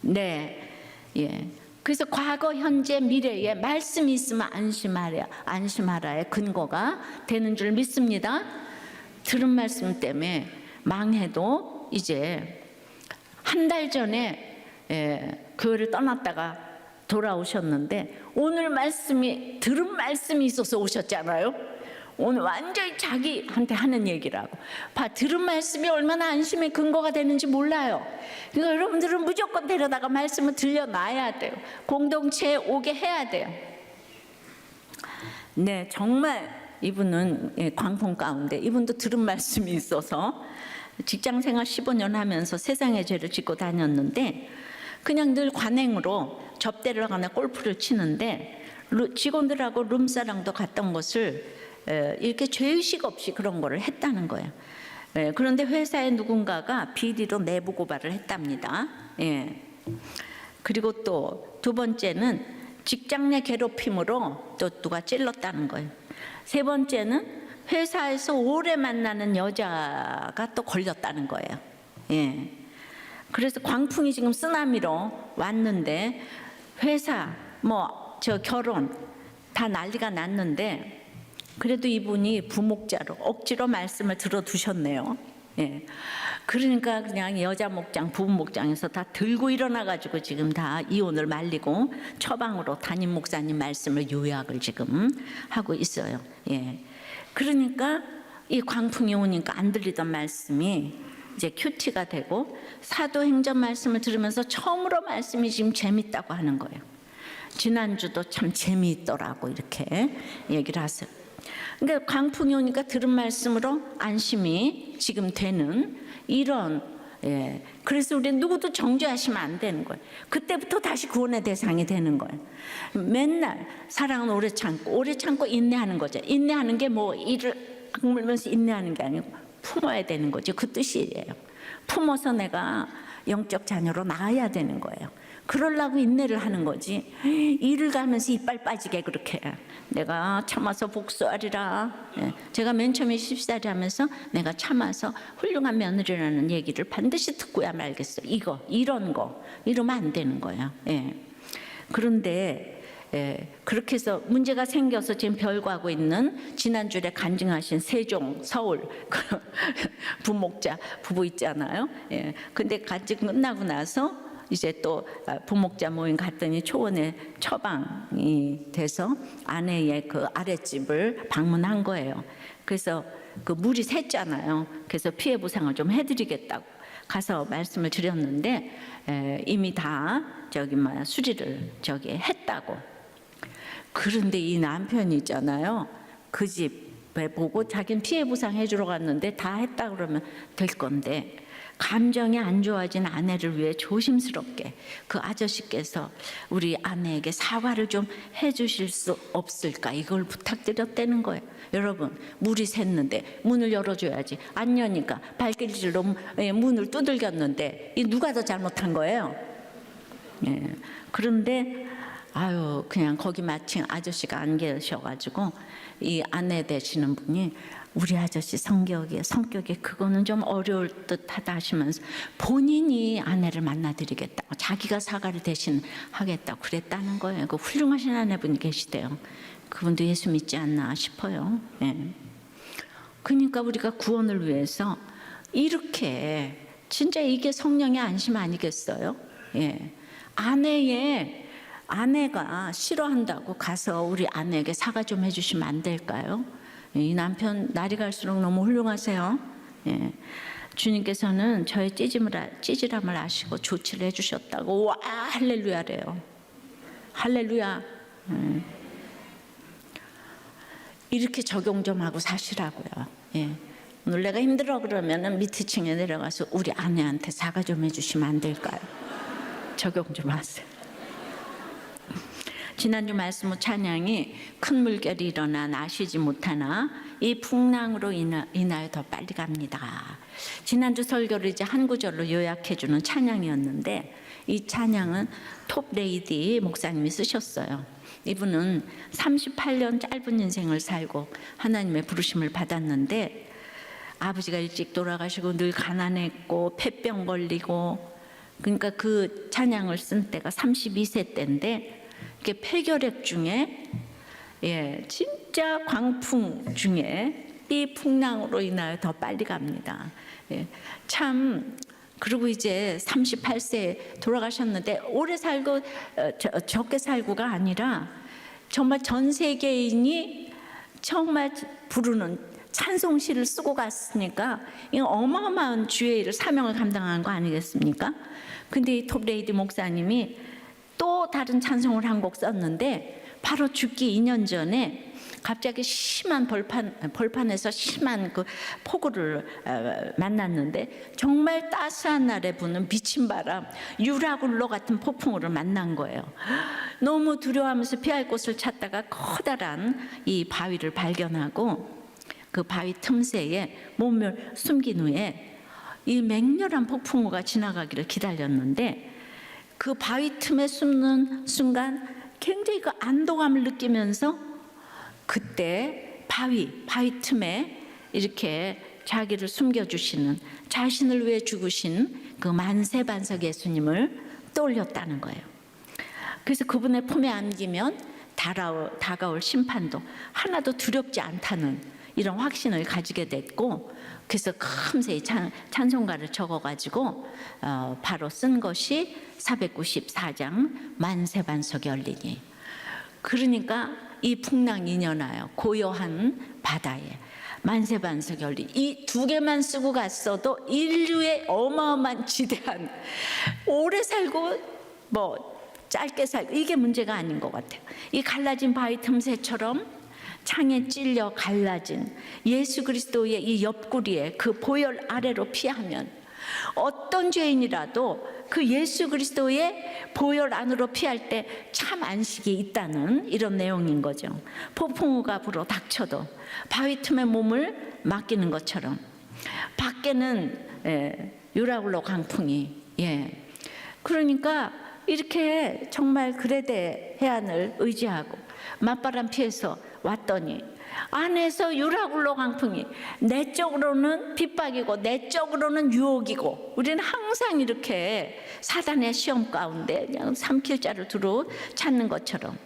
네. 그래서 과거, 현재, 미래에 말씀이 있으면 안심하라의 근거가 되는 줄 믿습니다. 들은 말씀 때문에 망해도 이제 한 달 전에 교회를 떠났다가 돌아오셨는데 오늘 들은 말씀이 있어서 오셨잖아요. 오늘 완전히 자기한테 하는 얘기라고. 들은 말씀이 얼마나 안심의 근거가 되는지 몰라요. 그러니까 여러분들은 무조건 데려다가 말씀을 들려놔야 돼요. 공동체에 오게 해야 돼요. 네, 정말 이분은 광풍 가운데 이분도 들은 말씀이 있어서 직장생활 15년 하면서 세상의 죄를 짓고 다녔는데 그냥 늘 관행으로 접대를 하거나 골프를 치는데 직원들하고 룸사랑도 갔던 것을 이렇게 죄의식 없이 그런 거를 했다는 거예요. 그런데 회사의 누군가가 비리로 내부 고발을 했답니다. 그리고 또 두 번째는 직장 내 괴롭힘으로 또 누가 찔렀다는 거예요. 세 번째는 회사에서 오래 만나는 여자가 또 걸렸다는 거예요. 그래서 광풍이 지금 쓰나미로 왔는데 회사, 결혼, 다 난리가 났는데 그래도 이분이 부목자로 억지로 말씀을 들어두셨네요. 예. 그러니까 그냥 여자 목장, 부부 목장에서 다 들고 일어나가지고 지금 다 이혼을 말리고 처방으로 담임 목사님 말씀을 요약을 지금 하고 있어요. 예. 그러니까 이 광풍이 오니까 안 들리던 말씀이 이제 큐티가 되고 사도행전 말씀을 들으면서 처음으로 말씀이 지금 재밌다고 하는 거예요. 지난주도 참 재미있더라고 이렇게 얘기를 하세요. 그러니까 광풍이 오니까 들은 말씀으로 안심이 지금 되는 이런, 예. 그래서 우리 누구도 정죄하시면 안 되는 거예요. 그때부터 다시 구원의 대상이 되는 거예요. 맨날 사랑은 오래 참고 인내하는 거죠. 인내하는 게 뭐 이를 악물면서 인내하는 게 아니고 품어야 되는 거죠. 그 뜻이에요. 품어서 내가 영적 자녀로 나아야 되는 거예요. 그러려고 인내를 하는 거지. 일을 가면서 이빨 빠지게 그렇게 내가 참아서 복수하리라. 제가 맨 처음에 십사리 하면서 내가 참아서 훌륭한 며느리라는 얘기를 반드시 듣고야 말겠어. 이런 거 이러면 안 되는 거예요. 예. 그런데 그렇게 해서 문제가 생겨서 지금 별거하고 있는 지난주에 간증하신 세종 서울 부목자 부부 있잖아요. 예. 근데 간증 끝나고 나서 이제 또 부목자 모임 갔더니 초원에 처방이 돼서 아내의 그 아랫집을 방문한 거예요. 그래서 그 물이 샜잖아요. 그래서 피해 보상을 좀 해드리겠다고 가서 말씀을 드렸는데 이미 다 수리를 했다고. 그런데 이 남편이 있잖아요. 그 집에 보고 자기는 피해 보상 해주러 갔는데 다 했다 그러면 될 건데. 감정이 안 좋아진 아내를 위해 조심스럽게 그 아저씨께서 우리 아내에게 사과를 좀 해주실 수 없을까 이걸 부탁드렸다는 거예요. 여러분 물이 샜는데 문을 열어줘야지. 안 여니까 발길질로 문을 두들겼는데 이 누가 더 잘못한 거예요? 예. 그런데 그냥 거기 마침 아저씨가 안 계셔가지고 이 아내 되시는 분이 우리 아저씨 성격이 그거는 좀 어려울 듯하다 하시면서 본인이 아내를 만나드리겠다고 자기가 사과를 대신 하겠다고 그랬다는 거예요. 그 훌륭하신 아내분이 계시대요. 그분도 예수 믿지 않나 싶어요. 예. 그러니까 우리가 구원을 위해서 이렇게 진짜 이게 성령의 안심 아니겠어요? 예. 아내가 싫어한다고 가서 우리 아내에게 사과 좀 해주시면 안 될까요? 이 남편 날이 갈수록 너무 훌륭하세요. 예. 주님께서는 저의 찌질함을 아시고 조치를 해주셨다고 와 할렐루야래요. 할렐루야. 이렇게 적용 좀 하고 사시라고요. 예. 오늘 내가 힘들어 그러면은 밑에 층에 내려가서 우리 아내한테 사과 좀 해주시면 안 될까요? 적용 좀 하세요. 지난주 말씀 후 찬양이 큰 물결이 일어나 나시지 못하나 이 풍랑으로 인하여 더 빨리 갑니다. 지난주 설교를 이제 한 구절로 요약해주는 찬양이었는데 이 찬양은 톱레이디 목사님이 쓰셨어요. 이분은 38년 짧은 인생을 살고 하나님의 부르심을 받았는데 아버지가 일찍 돌아가시고 늘 가난했고 폐병 걸리고 그러니까 그 찬양을 쓴 때가 32세 때인데 이게 폐결핵 중에 진짜 광풍 중에 이 풍랑으로 인하여 더 빨리 갑니다. 참 그리고 이제 38세에 돌아가셨는데 오래 살고 적게 살고가 아니라 정말 전 세계인이 정말 부르는 찬송시를 쓰고 갔으니까 이 어마어마한 주의 일을 사명을 감당한 거 아니겠습니까? 근데 이 톱레이디 목사님이 또 다른 찬송을 한 곡 썼는데 바로 죽기 2년 전에 갑자기 심한 벌판에서 심한 그 폭우를 만났는데 정말 따스한 날에 부는 비친 바람 유라굴로 같은 폭풍우를 만난 거예요. 너무 두려워하면서 피할 곳을 찾다가 커다란 이 바위를 발견하고 그 바위 틈새에 몸을 숨긴 후에 이 맹렬한 폭풍우가 지나가기를 기다렸는데 그 바위 틈에 숨는 순간 굉장히 그 안도감을 느끼면서 그때 바위 틈에 이렇게 자기를 숨겨주시는 자신을 위해 죽으신 그 만세반석 예수님을 떠올렸다는 거예요. 그래서 그분의 품에 안기면 다가올 심판도 하나도 두렵지 않다는 이런 확신을 가지게 됐고, 그래서 금세 찬송가를 적어가지고 바로 쓴 것이 494장 만세반석이 열리니. 그러니까 이 풍랑이년하여 고요한 바다에 만세반석이 열리니, 이 두 개만 쓰고 갔어도 인류의 어마어마한 지대한, 오래 살고 뭐 짧게 살고 이게 문제가 아닌 것 같아요. 이 갈라진 바위 틈새처럼 창에 찔려 갈라진 예수 그리스도의 이 옆구리에 그 보혈 아래로 피하면 어떤 죄인이라도 그 예수 그리스도의 보혈 안으로 피할 때 참 안식이 있다는 이런 내용인 거죠. 폭풍우가 불어 닥쳐도 바위 틈에 몸을 맡기는 것처럼 밖에는 유라굴로 강풍이, 그러니까 이렇게 정말 그레데 해안을 의지하고 맞바람 피해서 왔더니 안에서 유라굴로 강풍이, 내 쪽으로는 핍박이고 내 쪽으로는 유혹이고, 우리는 항상 이렇게 사단의 시험 가운데 그냥 삼킬 자를 두루 찾는 것처럼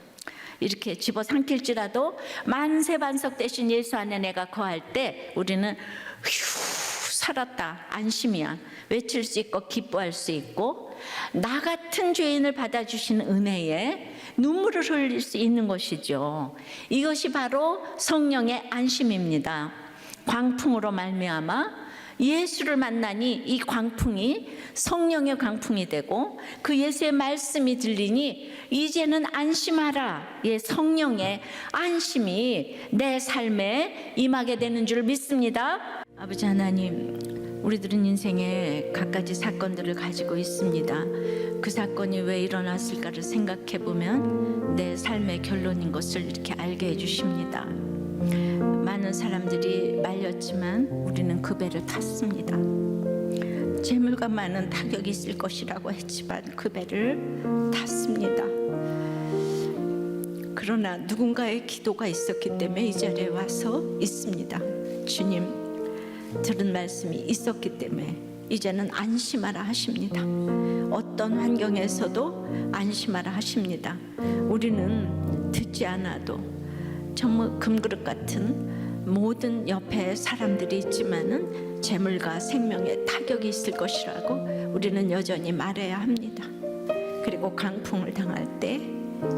이렇게 집어삼킬지라도 만세반석 대신 예수 안에 내가 거할 때 우리는 휴, 살았다, 안심이야 외칠 수 있고 기뻐할 수 있고, 나 같은 죄인을 받아주시는 은혜에 눈물을 흘릴 수 있는 것이죠. 이것이 바로 성령의 안심입니다. 광풍으로 말미암아 예수를 만나니 이 광풍이 성령의 광풍이 되고 그 예수의 말씀이 들리니 이제는 안심하라. 성령의 안심이 내 삶에 임하게 되는 줄 믿습니다. 아버지 하나님, 우리들은 인생에 갖가지 사건들을 가지고 있습니다. 그 사건이 왜 일어났을까를 생각해 보면 내 삶의 결론인 것을 이렇게 알게 해주십니다. 많은 사람들이 말렸지만 우리는 그 배를 탔습니다. 재물과 많은 타격이 있을 것이라고 했지만 그 배를 탔습니다. 그러나 누군가의 기도가 있었기 때문에 이 자리에 와서 있습니다. 주님, 들은 말씀이 있었기 때문에 이제는 안심하라 하십니다. 어떤 환경에서도 안심하라 하십니다. 우리는 듣지 않아도 정말 금그릇 같은 모든 옆에 사람들이 있지만은 재물과 생명에 타격이 있을 것이라고 우리는 여전히 말해야 합니다. 그리고 강풍을 당할 때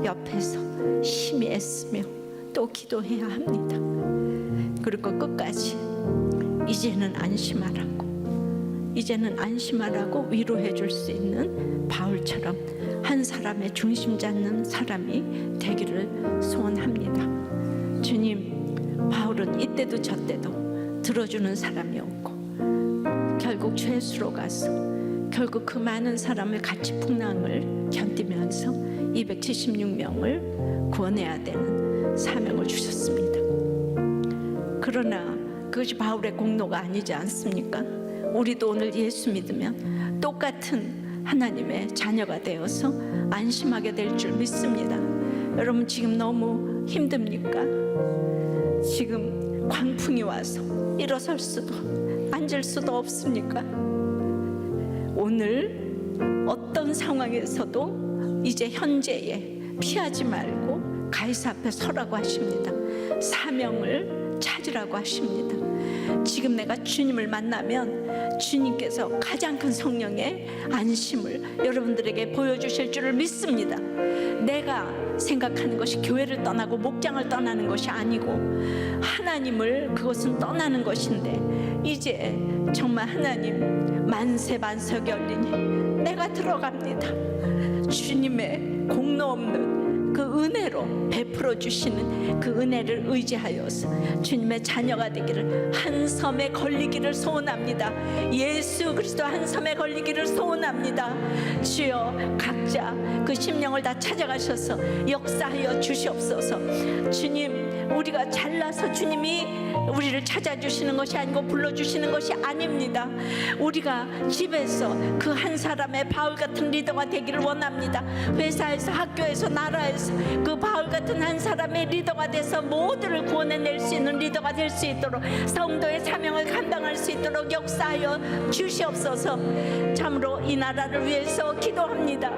옆에서 힘이 애쓰며 또 기도해야 합니다. 그리고 끝까지 이제는 안심하라고, 이제는 안심하라고 위로해 줄 수 있는 바울처럼 한 사람의 중심 잡는 사람이 되기를 소원합니다. 주님, 바울은 이때도 저때도 들어주는 사람이 없고 결국 죄수로 가서 결국 그 많은 사람을 같이 풍랑을 견디면서 276명을 구원해야 되는 사명을 주셨습니다. 그러나 그것이 바울의 공로가 아니지 않습니까? 우리도 오늘 예수 믿으면 똑같은 하나님의 자녀가 되어서 안심하게 될 줄 믿습니다. 여러분, 지금 너무 힘듭니까? 지금 광풍이 와서 일어설 수도 앉을 수도 없습니까? 오늘 어떤 상황에서도 이제 현재에 피하지 말고 가이사 앞에 서라고 하십니다. 사명을 찾으라고 하십니다. 지금 내가 주님을 만나면 주님께서 가장 큰 성령의 안심을 여러분들에게 보여주실 줄을 믿습니다. 내가 생각하는 것이 교회를 떠나고 목장을 떠나는 것이 아니고 하나님을, 그것은 떠나는 것인데, 이제 정말 하나님 만세반석이 열리니 내가 들어갑니다. 주님의 공로 없는 그 은혜로 베풀어 주시는 그 은혜를 의지하여서 주님의 자녀가 되기를, 한 섬에 걸리기를 소원합니다. 예수 그리스도 한 섬에 걸리기를 소원합니다. 주여, 각자 그 심령을 다 찾아가셔서 역사하여 주시옵소서. 주님, 우리가 잘나서 주님이 우리를 찾아주시는 것이 아니고 불러주시는 것이 아닙니다. 우리가 집에서 그 한 사람의 바울 같은 리더가 되기를 원합니다. 회사에서, 학교에서, 나라에서 그 바울 같은 한 사람의 리더가 돼서 모두를 구원해낼 수 있는 리더가 될 수 있도록, 성도의 사명을 감당할 수 있도록 역사하여 주시옵소서. 참으로 이 나라를 위해서 기도합니다.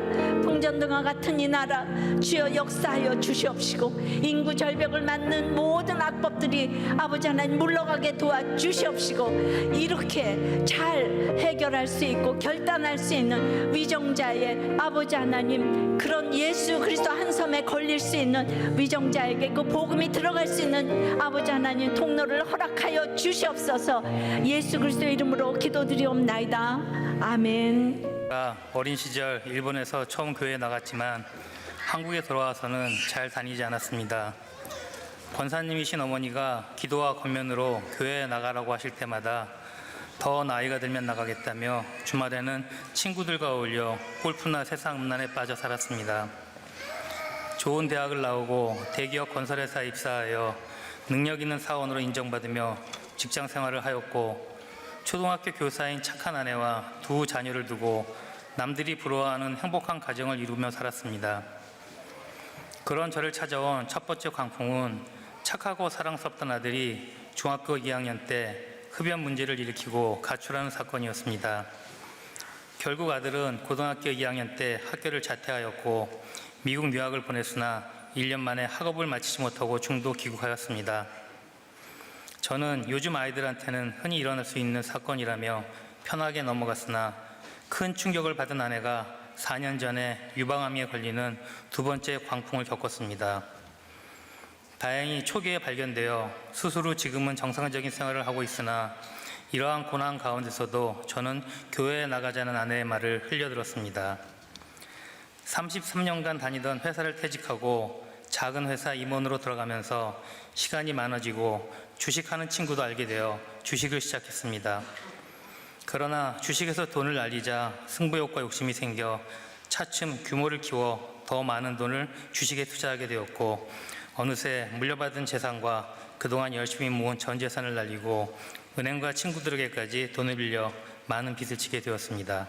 풍전등화 같은 이 나라 주여 역사하여 주시옵시고, 인구 절벽을 맞는 모든 악법들이 아버지 하나님 물러가게 도와주시옵시고, 이렇게 잘 해결할 수 있고 결단할 수 있는 위정자의 아버지 하나님, 그런 예수 그리스도 한 섬에 걸릴 수 있는 위정자에게 그 복음이 들어갈 수 있는 아버지 하나님 통로를 허락하여 주시옵소서. 예수 그리스도의 이름으로 기도드리옵나이다. 아멘. 어린 시절 일본에서 처음 교회에 나갔지만 한국에 돌아와서는 잘 다니지 않았습니다. 권사님이신 어머니가 기도와 권면으로 교회에 나가라고 하실 때마다 더 나이가 들면 나가겠다며 주말에는 친구들과 어울려 골프나 세상 음란에 빠져 살았습니다. 좋은 대학을 나오고 대기업 건설회사에 입사하여 능력 있는 사원으로 인정받으며 직장 생활을 하였고, 초등학교 교사인 착한 아내와 두 자녀를 두고 남들이 부러워하는 행복한 가정을 이루며 살았습니다. 그런 저를 찾아온 첫 번째 광풍은 착하고 사랑스럽던 아들이 중학교 2학년 때 흡연 문제를 일으키고 가출하는 사건이었습니다. 결국 아들은 고등학교 2학년 때 학교를 자퇴하였고 미국 유학을 보냈으나 1년 만에 학업을 마치지 못하고 중도 귀국하였습니다. 저는 요즘 아이들한테는 흔히 일어날 수 있는 사건이라며 편하게 넘어갔으나 큰 충격을 받은 아내가 4년 전에 유방암에 걸리는 두 번째 광풍을 겪었습니다. 다행히 초기에 발견되어 수술 후 지금은 정상적인 생활을 하고 있으나, 이러한 고난 가운데서도 저는 교회에 나가자는 아내의 말을 흘려들었습니다. 33년간 다니던 회사를 퇴직하고 작은 회사 임원으로 들어가면서 시간이 많아지고 주식하는 친구도 알게 되어 주식을 시작했습니다. 그러나 주식에서 돈을 날리자 승부욕과 욕심이 생겨 차츰 규모를 키워 더 많은 돈을 주식에 투자하게 되었고, 어느새 물려받은 재산과 그동안 열심히 모은 전 재산을 날리고 은행과 친구들에게까지 돈을 빌려 많은 빚을 지게 되었습니다.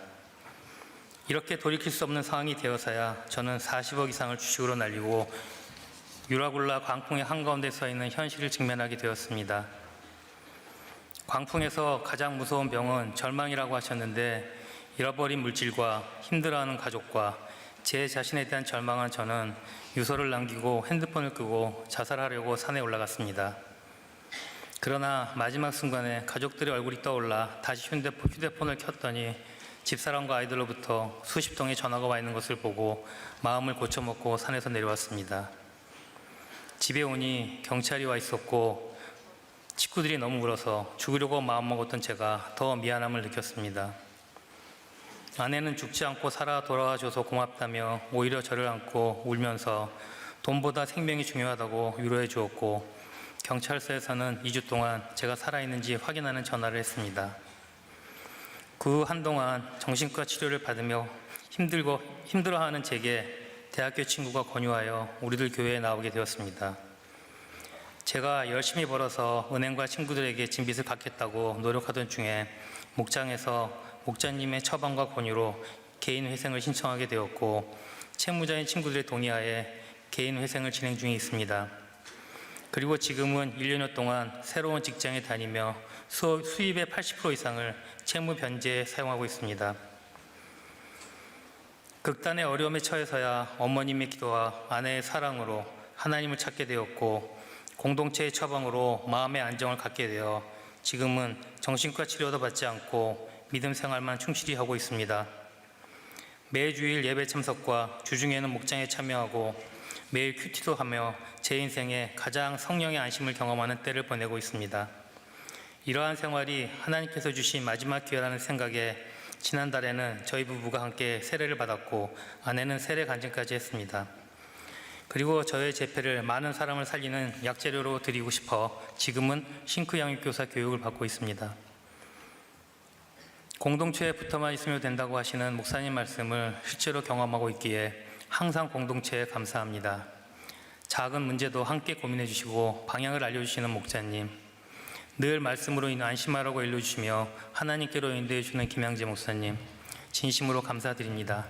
이렇게 돌이킬 수 없는 상황이 되어서야 저는 40억 이상을 주식으로 날리고 유라굴라 광풍의 한가운데 서 있는 현실을 직면하게 되었습니다. 광풍에서 가장 무서운 병은 절망이라고 하셨는데, 잃어버린 물질과 힘들어하는 가족과 제 자신에 대한 절망한 저는 유서를 남기고 핸드폰을 끄고 자살하려고 산에 올라갔습니다. 그러나 마지막 순간에 가족들의 얼굴이 떠올라 다시 휴대폰을 켰더니 집사람과 아이들로부터 수십 통의 전화가 와 있는 것을 보고 마음을 고쳐먹고 산에서 내려왔습니다. 집에 오니 경찰이 와 있었고 친구들이 너무 울어서 죽으려고 마음먹었던 제가 더 미안함을 느꼈습니다. 아내는 죽지 않고 살아 돌아와줘서 고맙다며 오히려 저를 안고 울면서 돈보다 생명이 중요하다고 위로해 주었고, 경찰서에서는 2주 동안 제가 살아있는지 확인하는 전화를 했습니다. 그 후 한동안 정신과 치료를 받으며 힘들어하는 제게 대학교 친구가 권유하여 우리들 교회에 나오게 되었습니다. 제가 열심히 벌어서 은행과 친구들에게 진 빚을 갚겠다고 노력하던 중에 목장에서 목자님의 처방과 권유로 개인 회생을 신청하게 되었고, 채무자인 친구들의 동의하에 개인 회생을 진행 중에 있습니다. 그리고 지금은 1년여 동안 새로운 직장에 다니며 수입의 80% 이상을 채무 변제에 사용하고 있습니다. 극단의 어려움에 처해서야 어머님의 기도와 아내의 사랑으로 하나님을 찾게 되었고, 공동체의 처방으로 마음의 안정을 갖게 되어 지금은 정신과 치료도 받지 않고 믿음 생활만 충실히 하고 있습니다. 매주일 예배 참석과 주중에는 목장에 참여하고 매일 큐티도 하며 제 인생에 가장 성령의 안심을 경험하는 때를 보내고 있습니다. 이러한 생활이 하나님께서 주신 마지막 기회라는 생각에 지난달에는 저희 부부가 함께 세례를 받았고 아내는 세례 간증까지 했습니다. 그리고 저의 제패를 많은 사람을 살리는 약재료로 드리고 싶어 지금은 싱크 양육교사 교육을 받고 있습니다. 공동체에 붙어만 있으면 된다고 하시는 목사님 말씀을 실제로 경험하고 있기에 항상 공동체에 감사합니다. 작은 문제도 함께 고민해 주시고 방향을 알려주시는 목자님, 늘 말씀으로 인해 안심하라고 일러주시며 하나님께로 인도해 주는 김양재 목사님, 진심으로 감사드립니다.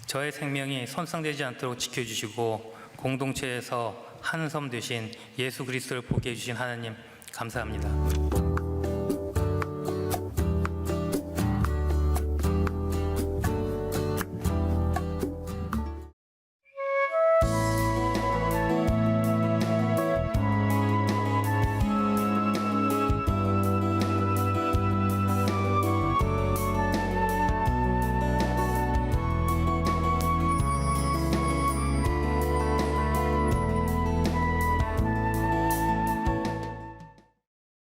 저의 생명이 손상되지 않도록 지켜주시고 공동체에서 한 섬 되신 예수 그리스도를 보게 해주신 하나님 감사합니다.